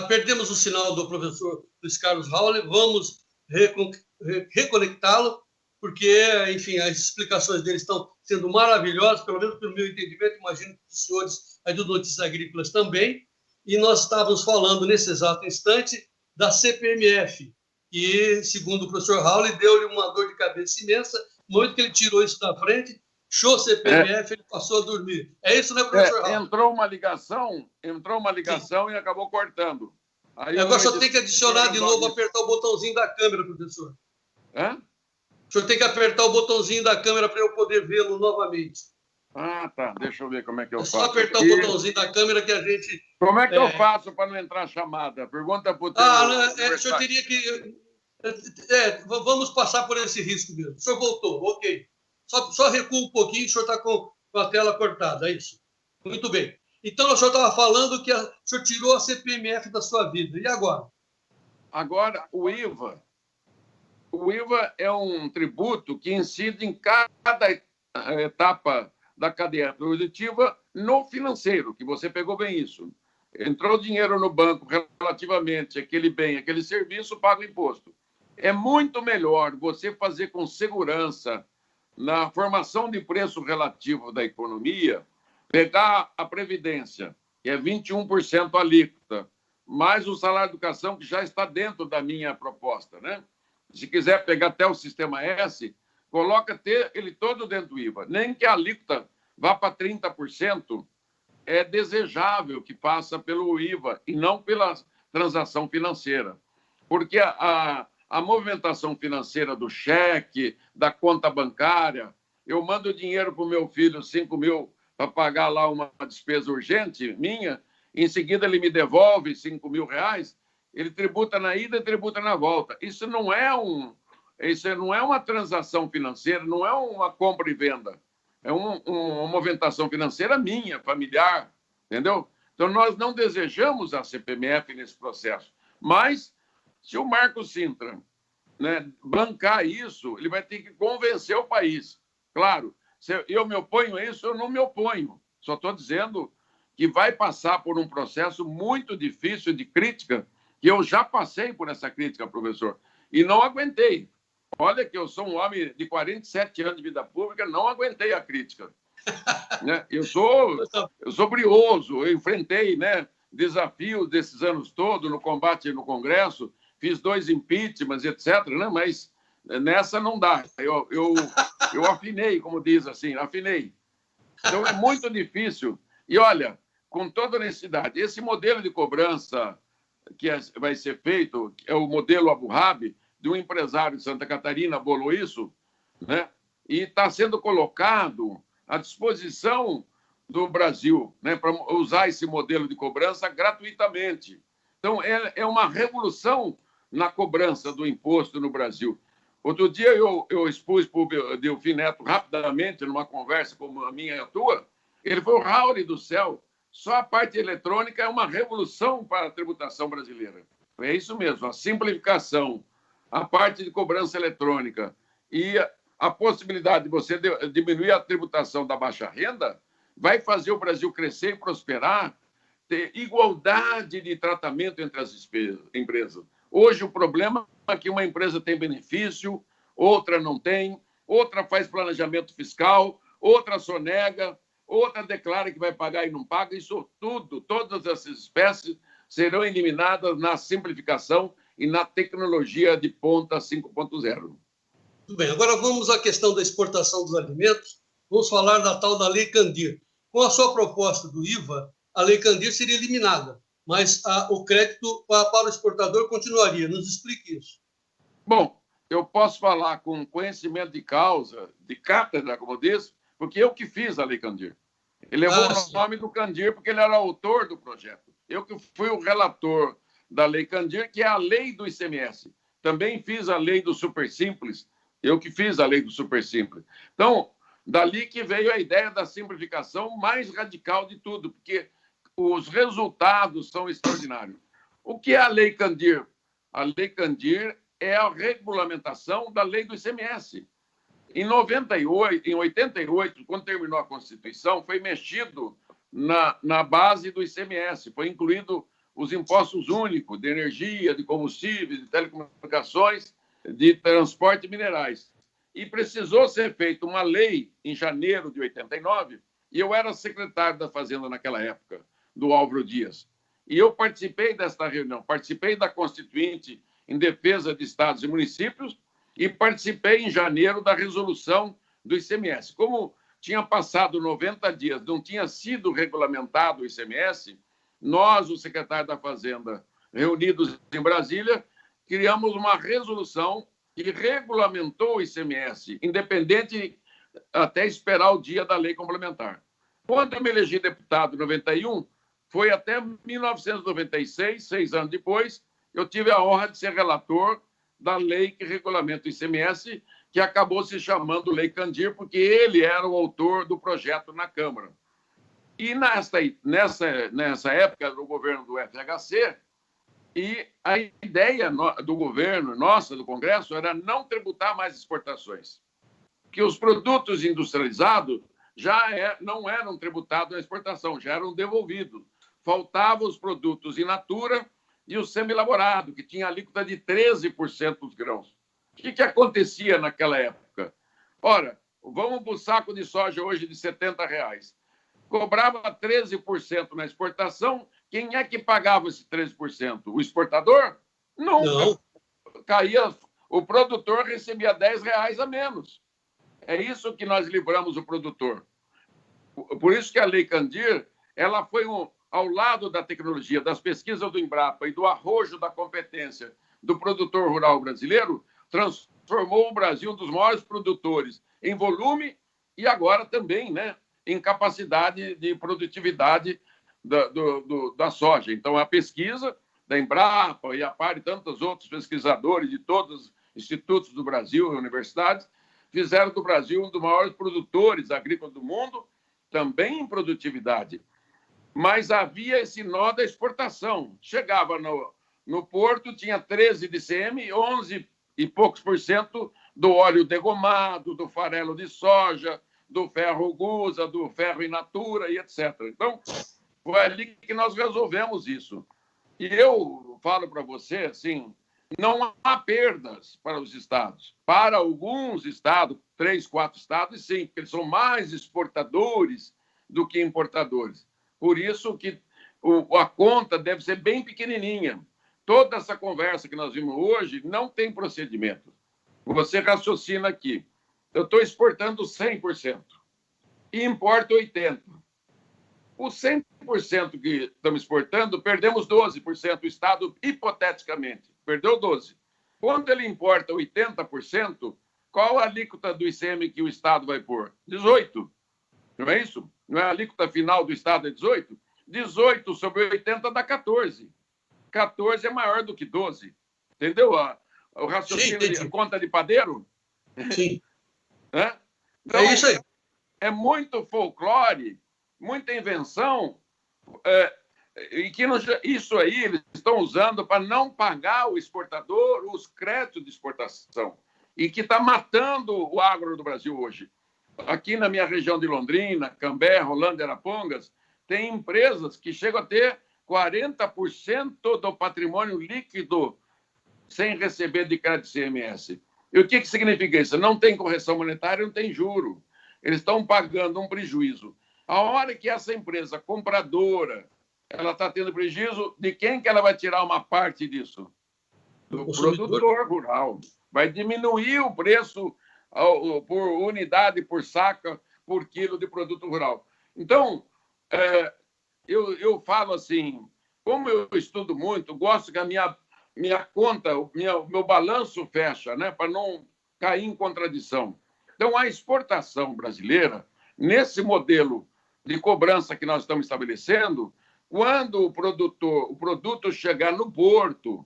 Perdemos o sinal do professor Luiz Carlos Raul, vamos reconectá-lo, porque, enfim, as explicações dele estão sendo maravilhosas, pelo menos pelo meu entendimento, imagino que os senhores aí do Notícias Agrícolas também, e nós estávamos falando nesse exato instante da CPMF, que, segundo o professor Raul, deu-lhe uma dor de cabeça imensa, No momento que ele tirou isso da frente, show CPMF, ele passou a dormir. É isso, né, professor? Entrou uma ligação e acabou cortando. Aí agora só tem que adicionar de novo, apertar o botãozinho da câmera, professor. O senhor tem que apertar o botãozinho da câmera para eu poder vê-lo novamente. Ah, tá. Deixa eu ver como é que eu faço. É só apertar o botãozinho da câmera que a gente... Como é que eu faço para não entrar chamada? Pergunta para o teu... o senhor teria que... vamos passar por esse risco mesmo. O senhor voltou, ok. Só recua um pouquinho, o senhor está com a tela cortada, é isso. Muito bem. Então, o senhor estava falando que o senhor tirou a CPMF da sua vida. E agora? Agora, o IVA. O IVA é um tributo que incide em cada etapa da cadeia produtiva no financeiro, que você pegou bem isso. Entrou dinheiro no banco relativamente àquele bem, aquele serviço, paga o imposto. É muito melhor você fazer com segurança na formação de preço relativo da economia, pegar a Previdência, que é 21% alíquota, mais o salário de educação, que já está dentro da minha proposta, né? Se quiser pegar até o Sistema S, coloca ele todo dentro do IVA. Nem que a alíquota vá para 30%, é desejável que passe pelo IVA e não pela transação financeira. Porque a movimentação financeira do cheque, da conta bancária, eu mando dinheiro para o meu filho, 5 mil, para pagar lá uma despesa urgente minha, em seguida ele me devolve 5 mil reais, ele tributa na ida e tributa na volta. Isso não é uma transação financeira, não é uma compra e venda. É uma movimentação financeira minha, familiar, entendeu? Então, nós não desejamos a CPMF nesse processo. Mas, se o Marco Sintra, né, bancar isso, ele vai ter que convencer o país. Claro, se eu me oponho a isso, eu não me oponho. Só estou dizendo que vai passar por um processo muito difícil de crítica, que eu já passei por essa crítica, professor, e não aguentei. Olha que eu sou um homem de 47 anos de vida pública, não aguentei a crítica. Né? Eu sou brioso, eu enfrentei, né, desafios desses anos todos no combate no Congresso, fiz 2 impeachments, etc., né? Mas nessa não dá. Eu afinei, como diz assim, afinei. Então é muito difícil. E olha, com toda honestidade, esse modelo de cobrança que vai ser feito, é o modelo Abu Dhabi, de um empresário de Santa Catarina, bolou isso, né? E está sendo colocado à disposição do Brasil, né, para usar esse modelo de cobrança gratuitamente. Então, é uma revolução na cobrança do imposto no Brasil. Outro dia eu expus para o Delfim Neto rapidamente, numa conversa como a minha e a tua, ele falou, Raul do céu, só a parte eletrônica é uma revolução para a tributação brasileira. É isso mesmo, a simplificação, a parte de cobrança eletrônica e a possibilidade de você diminuir a tributação da baixa renda vai fazer o Brasil crescer e prosperar, ter igualdade de tratamento entre as empresas. Hoje, o problema é que uma empresa tem benefício, outra não tem, outra faz planejamento fiscal, outra sonega, outra declara que vai pagar e não paga. Isso tudo, todas essas espécies serão eliminadas na simplificação e na tecnologia de ponta 5.0. Muito bem, agora vamos à questão da exportação dos alimentos. Vamos falar da tal da Lei Candir. Com a sua proposta do IVA, a Lei Candir seria eliminada, mas o crédito para o exportador continuaria. Nos explique isso. Bom, eu posso falar com conhecimento de causa, de cátedra, como disse, porque eu que fiz a Lei Candir. Ele levou o nome do Candir porque ele era autor do projeto. Eu que fui o relator da Lei Candir, que é a lei do ICMS. Também fiz a lei do Super Simples. Eu que fiz a lei do Super Simples. Então, dali que veio a ideia da simplificação mais radical de tudo, porque os resultados são extraordinários. O que é a Lei Candir? A Lei Candir é a regulamentação da lei do ICMS. Em 88, quando terminou a Constituição, foi mexido na base do ICMS, foi incluído os impostos únicos de energia, de combustíveis, de telecomunicações, de transporte e minerais. E precisou ser feita uma lei em janeiro de 89, e eu era secretário da Fazenda naquela época, do Álvaro Dias. E eu participei desta reunião, participei da Constituinte em defesa de estados e municípios, e participei em janeiro da resolução do ICMS. Como tinha passado 90 dias, não tinha sido regulamentado o ICMS, nós, o secretário da Fazenda, reunidos em Brasília, criamos uma resolução que regulamentou o ICMS, independente até esperar o dia da lei complementar. Quando eu me elegi deputado em 91, foi até 1996, 6 anos depois, eu tive a honra de ser relator da lei que regulamenta o ICMS, que acabou se chamando Lei Candir, porque ele era o autor do projeto na Câmara. E nessa época do governo do FHC, e a ideia do governo, nossa, do Congresso, era não tributar mais exportações. Que os produtos industrializados não eram tributados na exportação, já eram devolvidos. Faltavam os produtos in natura e o semi-elaborado, que tinha alíquota de 13% dos grãos. O que acontecia naquela época? Ora, vamos para o saco de soja hoje de R$70. Cobrava 13% na exportação. Quem é que pagava esse 13%? O exportador? Não. Caía, o produtor recebia R$10 a menos. É isso que nós livramos o produtor. Por isso que a Lei Candir, ela foi ao lado da tecnologia, das pesquisas do Embrapa e do arrojo da competência do produtor rural brasileiro, transformou o Brasil um dos maiores produtores em volume e agora também, né, em capacidade de produtividade da soja. Então, a pesquisa da Embrapa e a par de tantos outros pesquisadores de todos os institutos do Brasil e universidades fizeram do Brasil um dos maiores produtores agrícolas do mundo, também em produtividade. Mas havia esse nó da exportação. Chegava no porto, tinha 13 de ICM, 11 e poucos % do óleo degomado, do farelo de soja, do ferro gusa, do ferro in natura e etc. Então, foi ali que nós resolvemos isso. E eu falo para você, assim, não há perdas para os estados. Para alguns estados, 3, 4 estados, sim, porque eles são mais exportadores do que importadores. Por isso que a conta deve ser bem pequenininha. Toda essa conversa que nós vimos hoje não tem procedimento. Você raciocina aqui. Eu estou exportando 100% e importo 80%. Os 100% que estamos exportando, perdemos 12%. O Estado, hipoteticamente, perdeu 12%. Quando ele importa 80%, qual a alíquota do ICM que o Estado vai pôr? 18%. Não é isso? Não é a alíquota final do Estado é 18%? 18 sobre 80 dá 14. 14 é maior do que 12. Entendeu? O raciocínio de conta de padeiro? Sim. Então, é isso aí. É muito folclore, muita invenção, e que isso aí eles estão usando para não pagar o exportador os créditos de exportação, e que está matando o agro do Brasil hoje. Aqui na minha região de Londrina, Cambé, Rolândia, Arapongas, tem empresas que chegam a ter 40% do patrimônio líquido sem receber de crédito CMS. E o que significa isso? Não tem correção monetária, não tem juro. Eles estão pagando um prejuízo. A hora que essa empresa compradora ela está tendo prejuízo, de quem que ela vai tirar uma parte disso? Do produtor rural. Vai diminuir o preço por unidade, por saca, por quilo de produto rural. Então, eu falo assim, como eu estudo muito, gosto que a minha conta, meu balanço fecha, né, para não cair em contradição. Então, a exportação brasileira, nesse modelo de cobrança que nós estamos estabelecendo, quando o produto chegar no porto,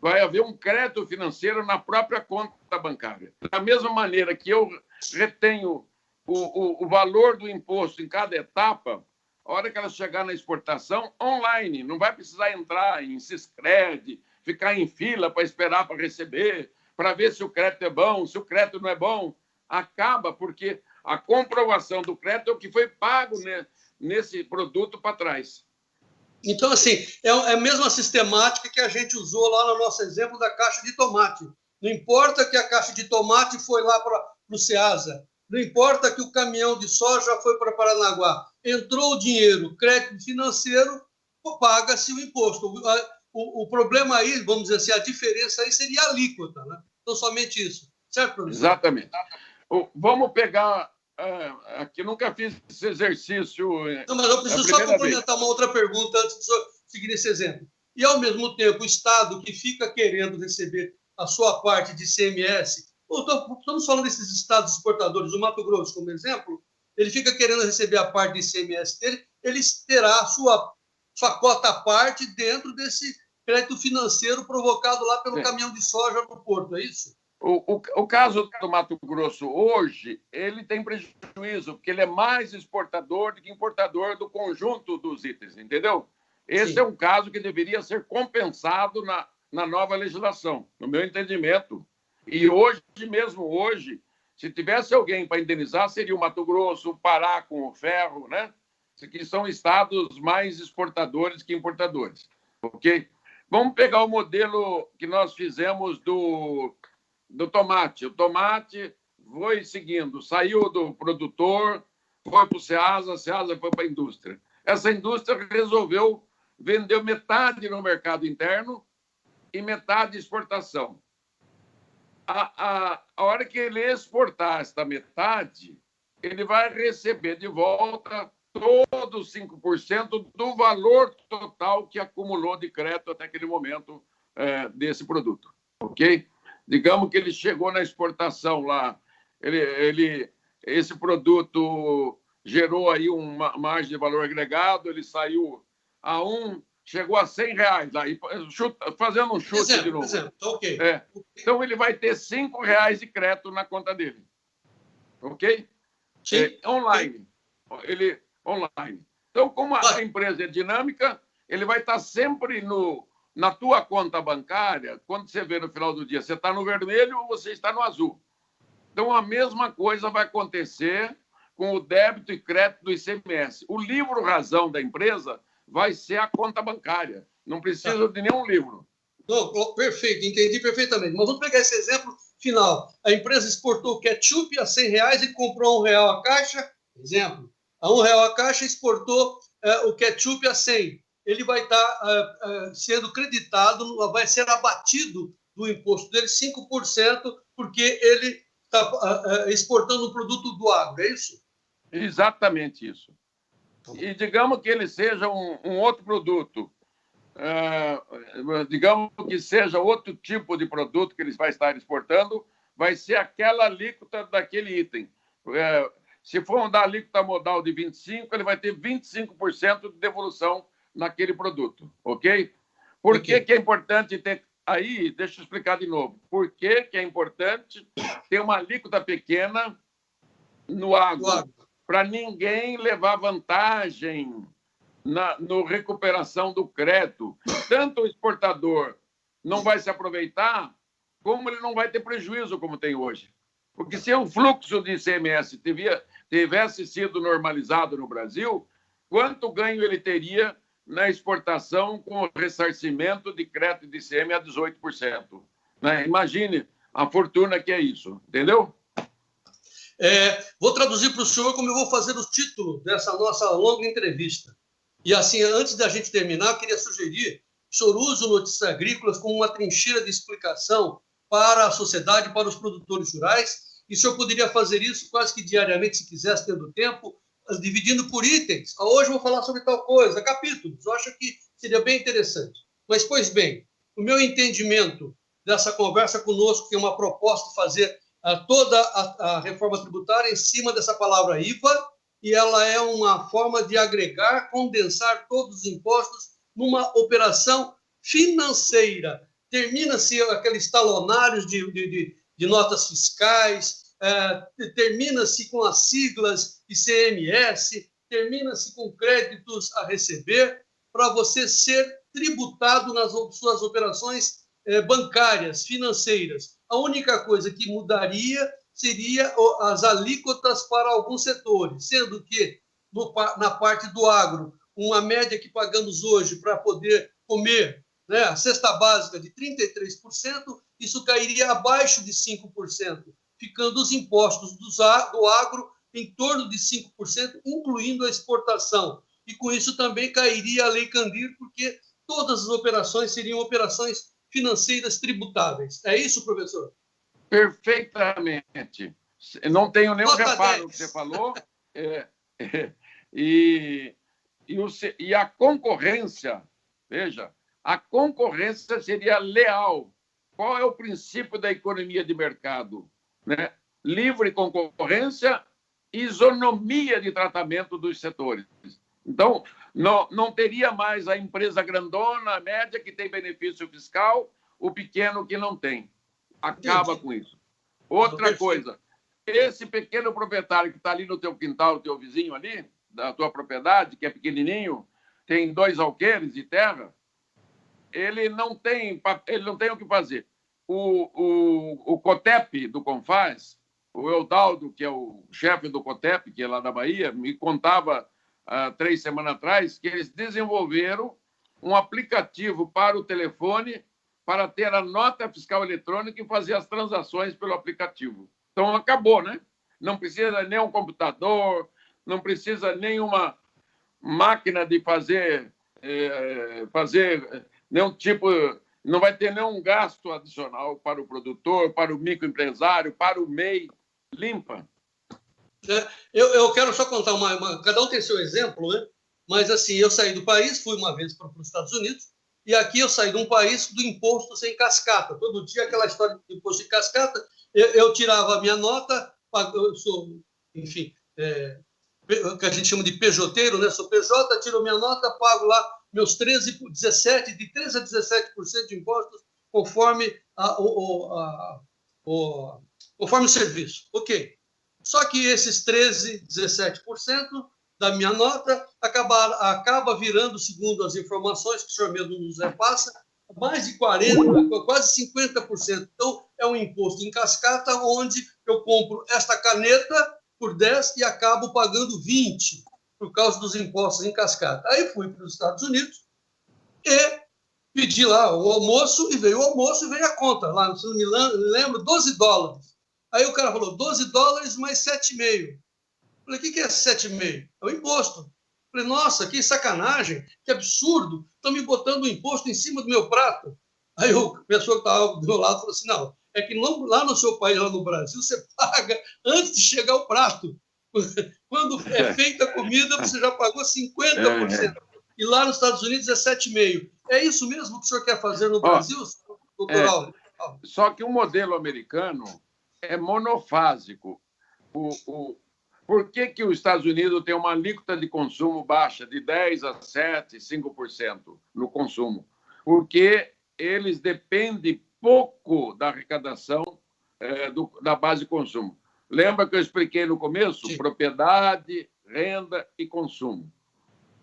vai haver um crédito financeiro na própria conta bancária. Da mesma maneira que eu retenho o valor do imposto em cada etapa, a hora que ela chegar na exportação, online, não vai precisar entrar em Siscred, ficar em fila para esperar para receber, para ver se o crédito é bom, se o crédito não é bom. Acaba porque a comprovação do crédito é o que foi pago nesse produto para trás. Então, assim, é a mesma sistemática que a gente usou lá no nosso exemplo da caixa de tomate. Não importa que a caixa de tomate foi lá para o Ceasa, não importa que o caminhão de soja foi para Paranaguá. Entrou o dinheiro, crédito financeiro, paga-se o imposto. O problema aí, vamos dizer assim, a diferença aí seria a alíquota, né? Então, somente isso. Certo, professor? Exatamente. Vamos pegar... aqui nunca fiz esse exercício. Não, mas eu preciso só complementar uma outra pergunta antes de senhor seguir esse exemplo. E, ao mesmo tempo, o Estado que fica querendo receber a sua parte de ICMS, estamos falando desses estados exportadores, o Mato Grosso, como exemplo, ele fica querendo receber a parte de ICMS dele, ele terá a sua cota à parte dentro desse crédito financeiro provocado lá pelo caminhão de soja no porto, é isso? O caso do Mato Grosso hoje, ele tem prejuízo, porque ele é mais exportador do que importador do conjunto dos itens, entendeu? Esse é um caso que deveria ser compensado na nova legislação, no meu entendimento. E hoje, se tivesse alguém para indenizar, seria o Mato Grosso, o Pará com o ferro, né? Que são estados mais exportadores que importadores, ok? Vamos pegar o modelo que nós fizemos do tomate. O tomate foi seguindo, saiu do produtor, foi para o Ceasa foi para a indústria. Essa indústria resolveu vender metade no mercado interno e metade de exportação. A hora que ele exportar esta metade, ele vai receber de volta todos os 5% do valor total que acumulou de crédito até aquele momento desse produto, ok? Digamos que ele chegou na exportação lá, esse produto gerou aí uma margem de valor agregado, ele saiu chegou a R$100 lá, fazendo um chute de novo. Okay. Então, ele vai ter R$5 de crédito na conta dele, ok? Online. Online. Então, como a empresa é dinâmica, ele vai estar sempre na tua conta bancária, quando você vê no final do dia, você está no vermelho ou você está no azul. Então, a mesma coisa vai acontecer com o débito e crédito do ICMS. O livro-razão da empresa vai ser a conta bancária. Não precisa de nenhum livro. Não, perfeito, entendi perfeitamente. Mas vamos pegar esse exemplo final. A empresa exportou ketchup a R$100 e comprou R$1 a caixa. Exemplo. A R$1 a caixa exportou o ketchup a 100. Ele vai estar sendo creditado, vai ser abatido do imposto dele 5%, porque ele está exportando um produto do agro, é isso? Exatamente isso. E digamos que ele seja um outro produto, digamos que seja outro tipo de produto que ele vai estar exportando, vai ser aquela alíquota daquele item. Se for da alíquota modal de 25%, ele vai ter 25% de devolução naquele produto, ok? Por que é importante ter... Aí, deixa eu explicar de novo. Por que é importante ter uma alíquota pequena no agro? Para ninguém levar vantagem na recuperação do crédito. Tanto o exportador não vai se aproveitar, como ele não vai ter prejuízo, como tem hoje. Porque se o fluxo de ICMS tivesse sido normalizado no Brasil, quanto ganho ele teria na exportação com o ressarcimento de crédito de ICM a 18%? Né? Imagine a fortuna que é isso, entendeu? Vou traduzir para o senhor como eu vou fazer o título dessa nossa longa entrevista. E assim, antes da gente terminar, eu queria sugerir que o senhor use o Notícias Agrícolas como uma trincheira de explicação para a sociedade, para os produtores rurais. E o senhor poderia fazer isso quase que diariamente, se quisesse, tendo tempo, dividindo por itens. Hoje eu vou falar sobre tal coisa, capítulos. Eu acho que seria bem interessante. Mas, pois bem, o meu entendimento dessa conversa conosco, que é uma proposta de fazer toda a reforma tributária em cima dessa palavra IVA, e ela é uma forma de agregar, condensar todos os impostos numa operação financeira. Termina-se aqueles talonários de notas fiscais, termina-se com as siglas ICMS, termina-se com créditos a receber, para você ser tributado nas suas operações bancárias, financeiras. A única coisa que mudaria seria as alíquotas para alguns setores, sendo que na parte do agro, uma média que pagamos hoje para poder comer, né, a cesta básica de 33%, isso cairia abaixo de 5%, ficando os impostos do agro em torno de 5%, incluindo a exportação. E com isso também cairia a Lei Candir, porque todas as operações seriam operações financeiras tributáveis. É isso, professor? Perfeitamente. Não tenho nenhum Nota reparo no 10. que você falou. E a concorrência, veja, a concorrência seria leal. Qual é o princípio da economia de mercado? Né? Livre concorrência, isonomia de tratamento dos setores. Então, não teria mais a empresa grandona, a média, que tem benefício fiscal, o pequeno que não tem. Acaba com isso. Outra coisa, esse pequeno proprietário que está ali no teu quintal, o teu vizinho ali, da tua propriedade, que é pequenininho, tem 2 alqueires de terra, ele não tem o que fazer. O COTEP do Confaz, o Eudaldo, que é o chefe do COTEP, que é lá da Bahia, me contava 3 semanas atrás que eles desenvolveram um aplicativo para o telefone para ter a nota fiscal eletrônica e fazer as transações pelo aplicativo. Então, acabou, né? Não precisa nem um computador, não precisa nenhuma máquina de fazer nenhum tipo... Não vai ter nenhum gasto adicional para o produtor, para o microempresário, para o MEI. Limpa. Eu quero só contar cada um tem seu exemplo, né? Mas, assim, eu saí do país, fui uma vez para os Estados Unidos, e aqui eu saí de um país do imposto sem cascata. Todo dia aquela história de imposto sem cascata, eu tirava a minha nota, eu sou, enfim, o que a gente chama de pejoteiro, né? Sou PJ, tiro minha nota, pago lá meus 13 a 17% de impostos, conforme conforme o serviço. Ok. Só que esses 13, 17% da minha nota acaba virando, segundo as informações que o senhor mesmo nos repassa, mais de 40%, quase 50%. Então, é um imposto em cascata, onde eu compro esta caneta por 10 e acabo pagando 20 por causa dos impostos em cascata. Aí fui para os Estados Unidos e pedi lá o almoço, e veio o almoço e veio a conta. Lá, se não me lembro, $12. Aí o cara falou, $12 mais 7,5. Falei, o que é 7,5? É o imposto. Falei, nossa, que sacanagem, que absurdo, estão me botando o imposto em cima do meu prato. Aí a pessoa que estava do meu lado falou assim, não, é que lá no seu país, lá no Brasil, você paga antes de chegar o prato. Quando é feita a comida, você já pagou 50%. E lá nos Estados Unidos é 7,5%. É isso mesmo que o senhor quer fazer no Brasil, doutor Aldo? Só que o modelo americano é monofásico. Por que os Estados Unidos têm uma alíquota de consumo baixa, de 10% a 7%, 5% no consumo? Porque eles dependem pouco da arrecadação da base de consumo. Lembra que eu expliquei no começo? Sim. Propriedade, renda e consumo.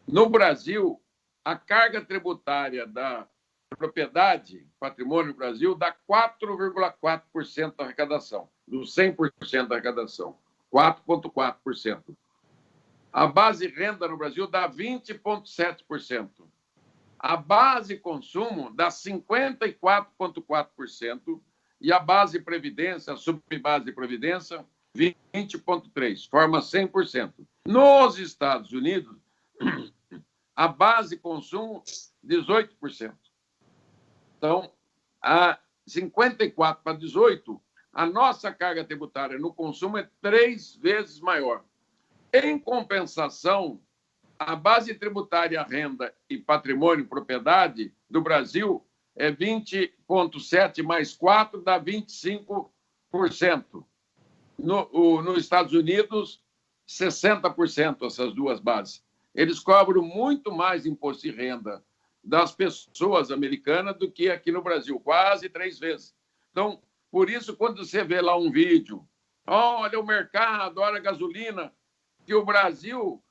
No Brasil, a carga tributária da propriedade, patrimônio no Brasil, dá 4,4% da arrecadação, dos 100% da arrecadação. 4,4%. A base renda no Brasil dá 20,7%. A base consumo dá 54,4%. E a base previdência, a subbase previdência, 20,3%. Forma 100%. Nos Estados Unidos, a base consumo, 18%. Então, a 54 para 18, a nossa carga tributária no consumo é 3 vezes maior. Em compensação, a base tributária renda e patrimônio propriedade do Brasil é 20,7 mais 4 dá 25%. Nos Estados Unidos, 60% essas duas bases. Eles cobram muito mais imposto de renda das pessoas americanas do que aqui no Brasil, quase 3 vezes. Então, por isso, quando você vê lá um vídeo, olha o mercado, olha a gasolina, que o Brasil,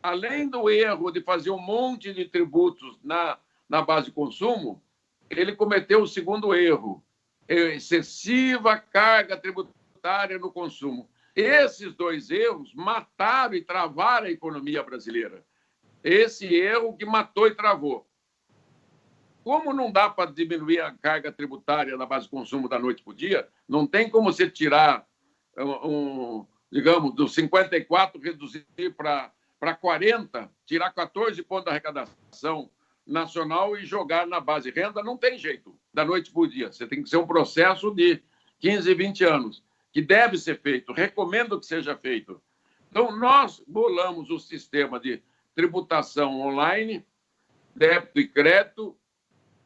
além do erro de fazer um monte de tributos na base de consumo, ele cometeu o segundo erro, excessiva carga tributária no consumo. Esses 2 erros mataram e travaram a economia brasileira. Esse erro que matou e travou. Como não dá para diminuir a carga tributária na base de consumo da noite para o dia, não tem como você tirar, digamos, dos 54, reduzir para 40, tirar 14 pontos da arrecadação nacional e jogar na base renda, não tem jeito, da noite para o dia. Você tem que ser um processo de 15, 20 anos, que deve ser feito, recomendo que seja feito. Então, nós bolamos o sistema de tributação online, débito e crédito,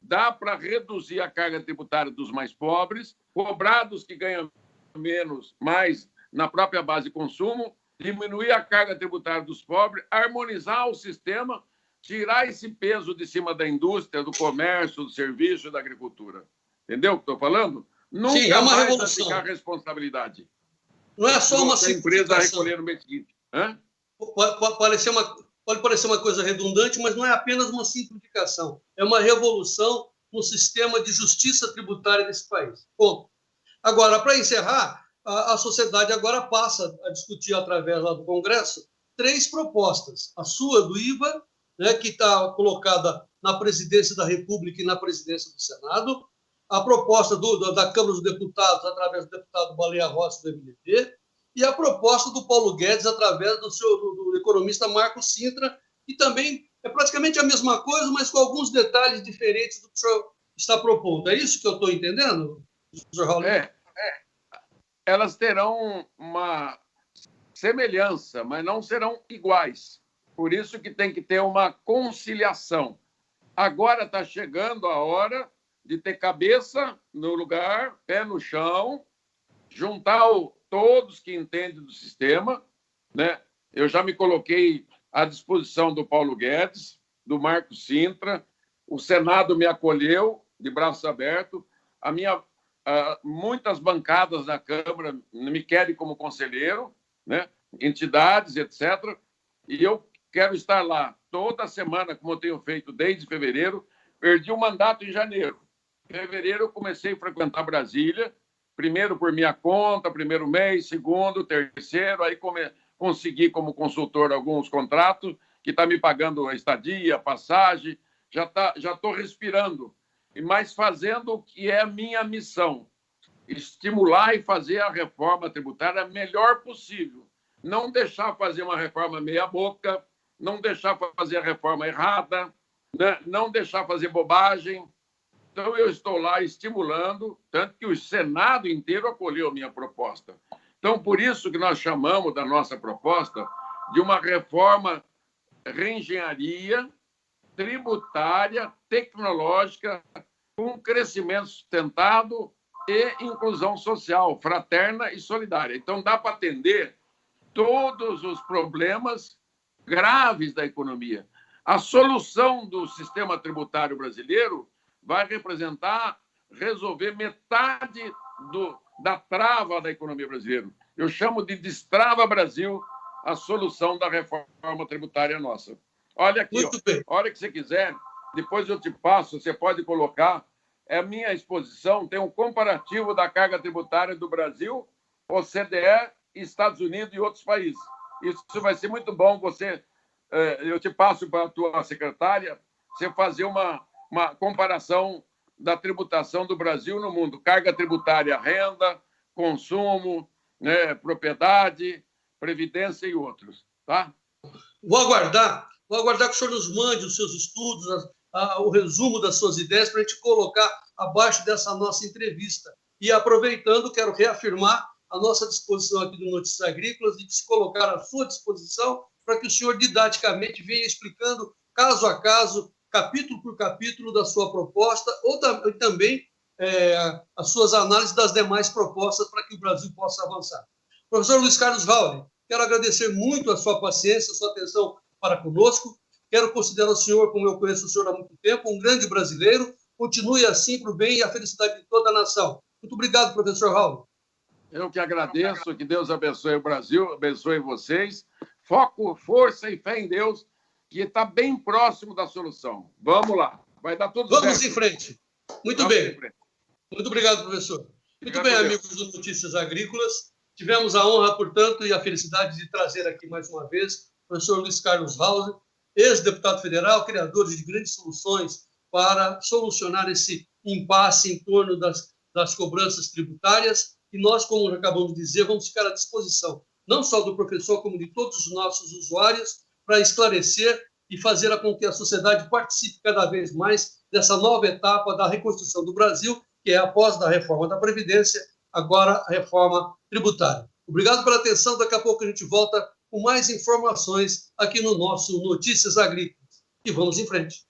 dá para reduzir a carga tributária dos mais pobres, cobrar dos que ganham menos, mais na própria base de consumo, diminuir a carga tributária dos pobres, harmonizar o sistema, tirar esse peso de cima da indústria, do comércio, do serviço, da agricultura. Entendeu o que estou falando? Nunca Sim, é uma mais revolução. aplicar responsabilidade. Não é só uma empresa recolher no mês seguinte. Pode parecer uma coisa redundante, mas não é apenas uma simplificação. É uma revolução no sistema de justiça tributária desse país. Ponto. Agora, para encerrar, a sociedade agora passa a discutir, através lá do Congresso, 3 propostas. A sua, do IVA, né, que está colocada na presidência da República e na presidência do Senado, a proposta da Câmara dos Deputados, através do deputado Baleia Rossi, do MDB, e a proposta do Paulo Guedes, através do economista Marco Sintra, que também é praticamente a mesma coisa, mas com alguns detalhes diferentes do que o senhor está propondo. É isso que eu estou entendendo, professor Raul? Elas terão uma semelhança, mas não serão iguais. Por isso que tem que ter uma conciliação. Agora está chegando a hora de ter cabeça no lugar, pé no chão, juntar todos que entendem do sistema, né? Eu já me coloquei à disposição do Paulo Guedes, do Marco Sintra, o Senado me acolheu de braços abertos, muitas bancadas na Câmara me querem como conselheiro, né? Entidades, etc. E eu quero estar lá toda semana, como eu tenho feito desde fevereiro. Perdi o mandato em janeiro. Em fevereiro, eu comecei a frequentar Brasília, primeiro por minha conta, primeiro mês, segundo, terceiro, aí consegui, como consultor, alguns contratos que está me pagando a estadia, a passagem, já estou respirando, mas fazendo o que é a minha missão, estimular e fazer a reforma tributária melhor possível, não deixar fazer uma reforma meia-boca, não deixar fazer a reforma errada, né? Não deixar fazer bobagem. Então, eu estou lá estimulando, tanto que o Senado inteiro acolheu a minha proposta. Então, por isso que nós chamamos da nossa proposta de uma reforma reengenharia tributária, tecnológica, com crescimento sustentado e inclusão social, fraterna e solidária. Então, dá para atender todos os problemas graves da economia. A solução do sistema tributário brasileiro vai resolver metade da trava da economia brasileira. Eu chamo de Destrava Brasil a solução da reforma tributária nossa. Olha aqui, a hora que você quiser, depois eu te passo, você pode colocar, é a minha exposição, tem um comparativo da carga tributária do Brasil, OCDE, Estados Unidos e outros países. Isso vai ser muito bom, eu te passo para a tua secretária, você fazer uma comparação da tributação do Brasil no mundo. Carga tributária, renda, consumo, né, propriedade, previdência e outros. Tá? Vou aguardar que o senhor nos mande os seus estudos, o resumo das suas ideias, para a gente colocar abaixo dessa nossa entrevista. E, aproveitando, quero reafirmar a nossa disposição aqui do Notícias Agrícolas e se colocar à sua disposição para que o senhor didaticamente venha explicando, caso a caso, capítulo por capítulo da sua proposta, ou também as suas análises das demais propostas para que o Brasil possa avançar. Professor Luiz Carlos Rauli, quero agradecer muito a sua paciência, a sua atenção para conosco. Quero considerar o senhor, como eu conheço o senhor há muito tempo, um grande brasileiro. Continue assim para o bem e a felicidade de toda a nação. Muito obrigado, professor Rauli. Eu que agradeço, que Deus abençoe o Brasil, abençoe vocês. Foco, força e fé em Deus, que está bem próximo da solução. Vamos lá, vai dar tudo certo. Vamos em frente. Muito bem. Muito obrigado, professor. Muito bem, amigos do Notícias Agrícolas. Tivemos a honra, portanto, e a felicidade de trazer aqui mais uma vez o professor Luiz Carlos Rauli, ex-deputado federal, criador de grandes soluções para solucionar esse impasse em torno das cobranças tributárias. E nós, como acabamos de dizer, vamos ficar à disposição, não só do professor, como de todos os nossos usuários, para esclarecer e fazer com que a sociedade participe cada vez mais dessa nova etapa da reconstrução do Brasil, que é após a reforma da Previdência agora a reforma tributária. Obrigado pela atenção. Daqui a pouco a gente volta com mais informações aqui no nosso Notícias Agrícolas. E vamos em frente.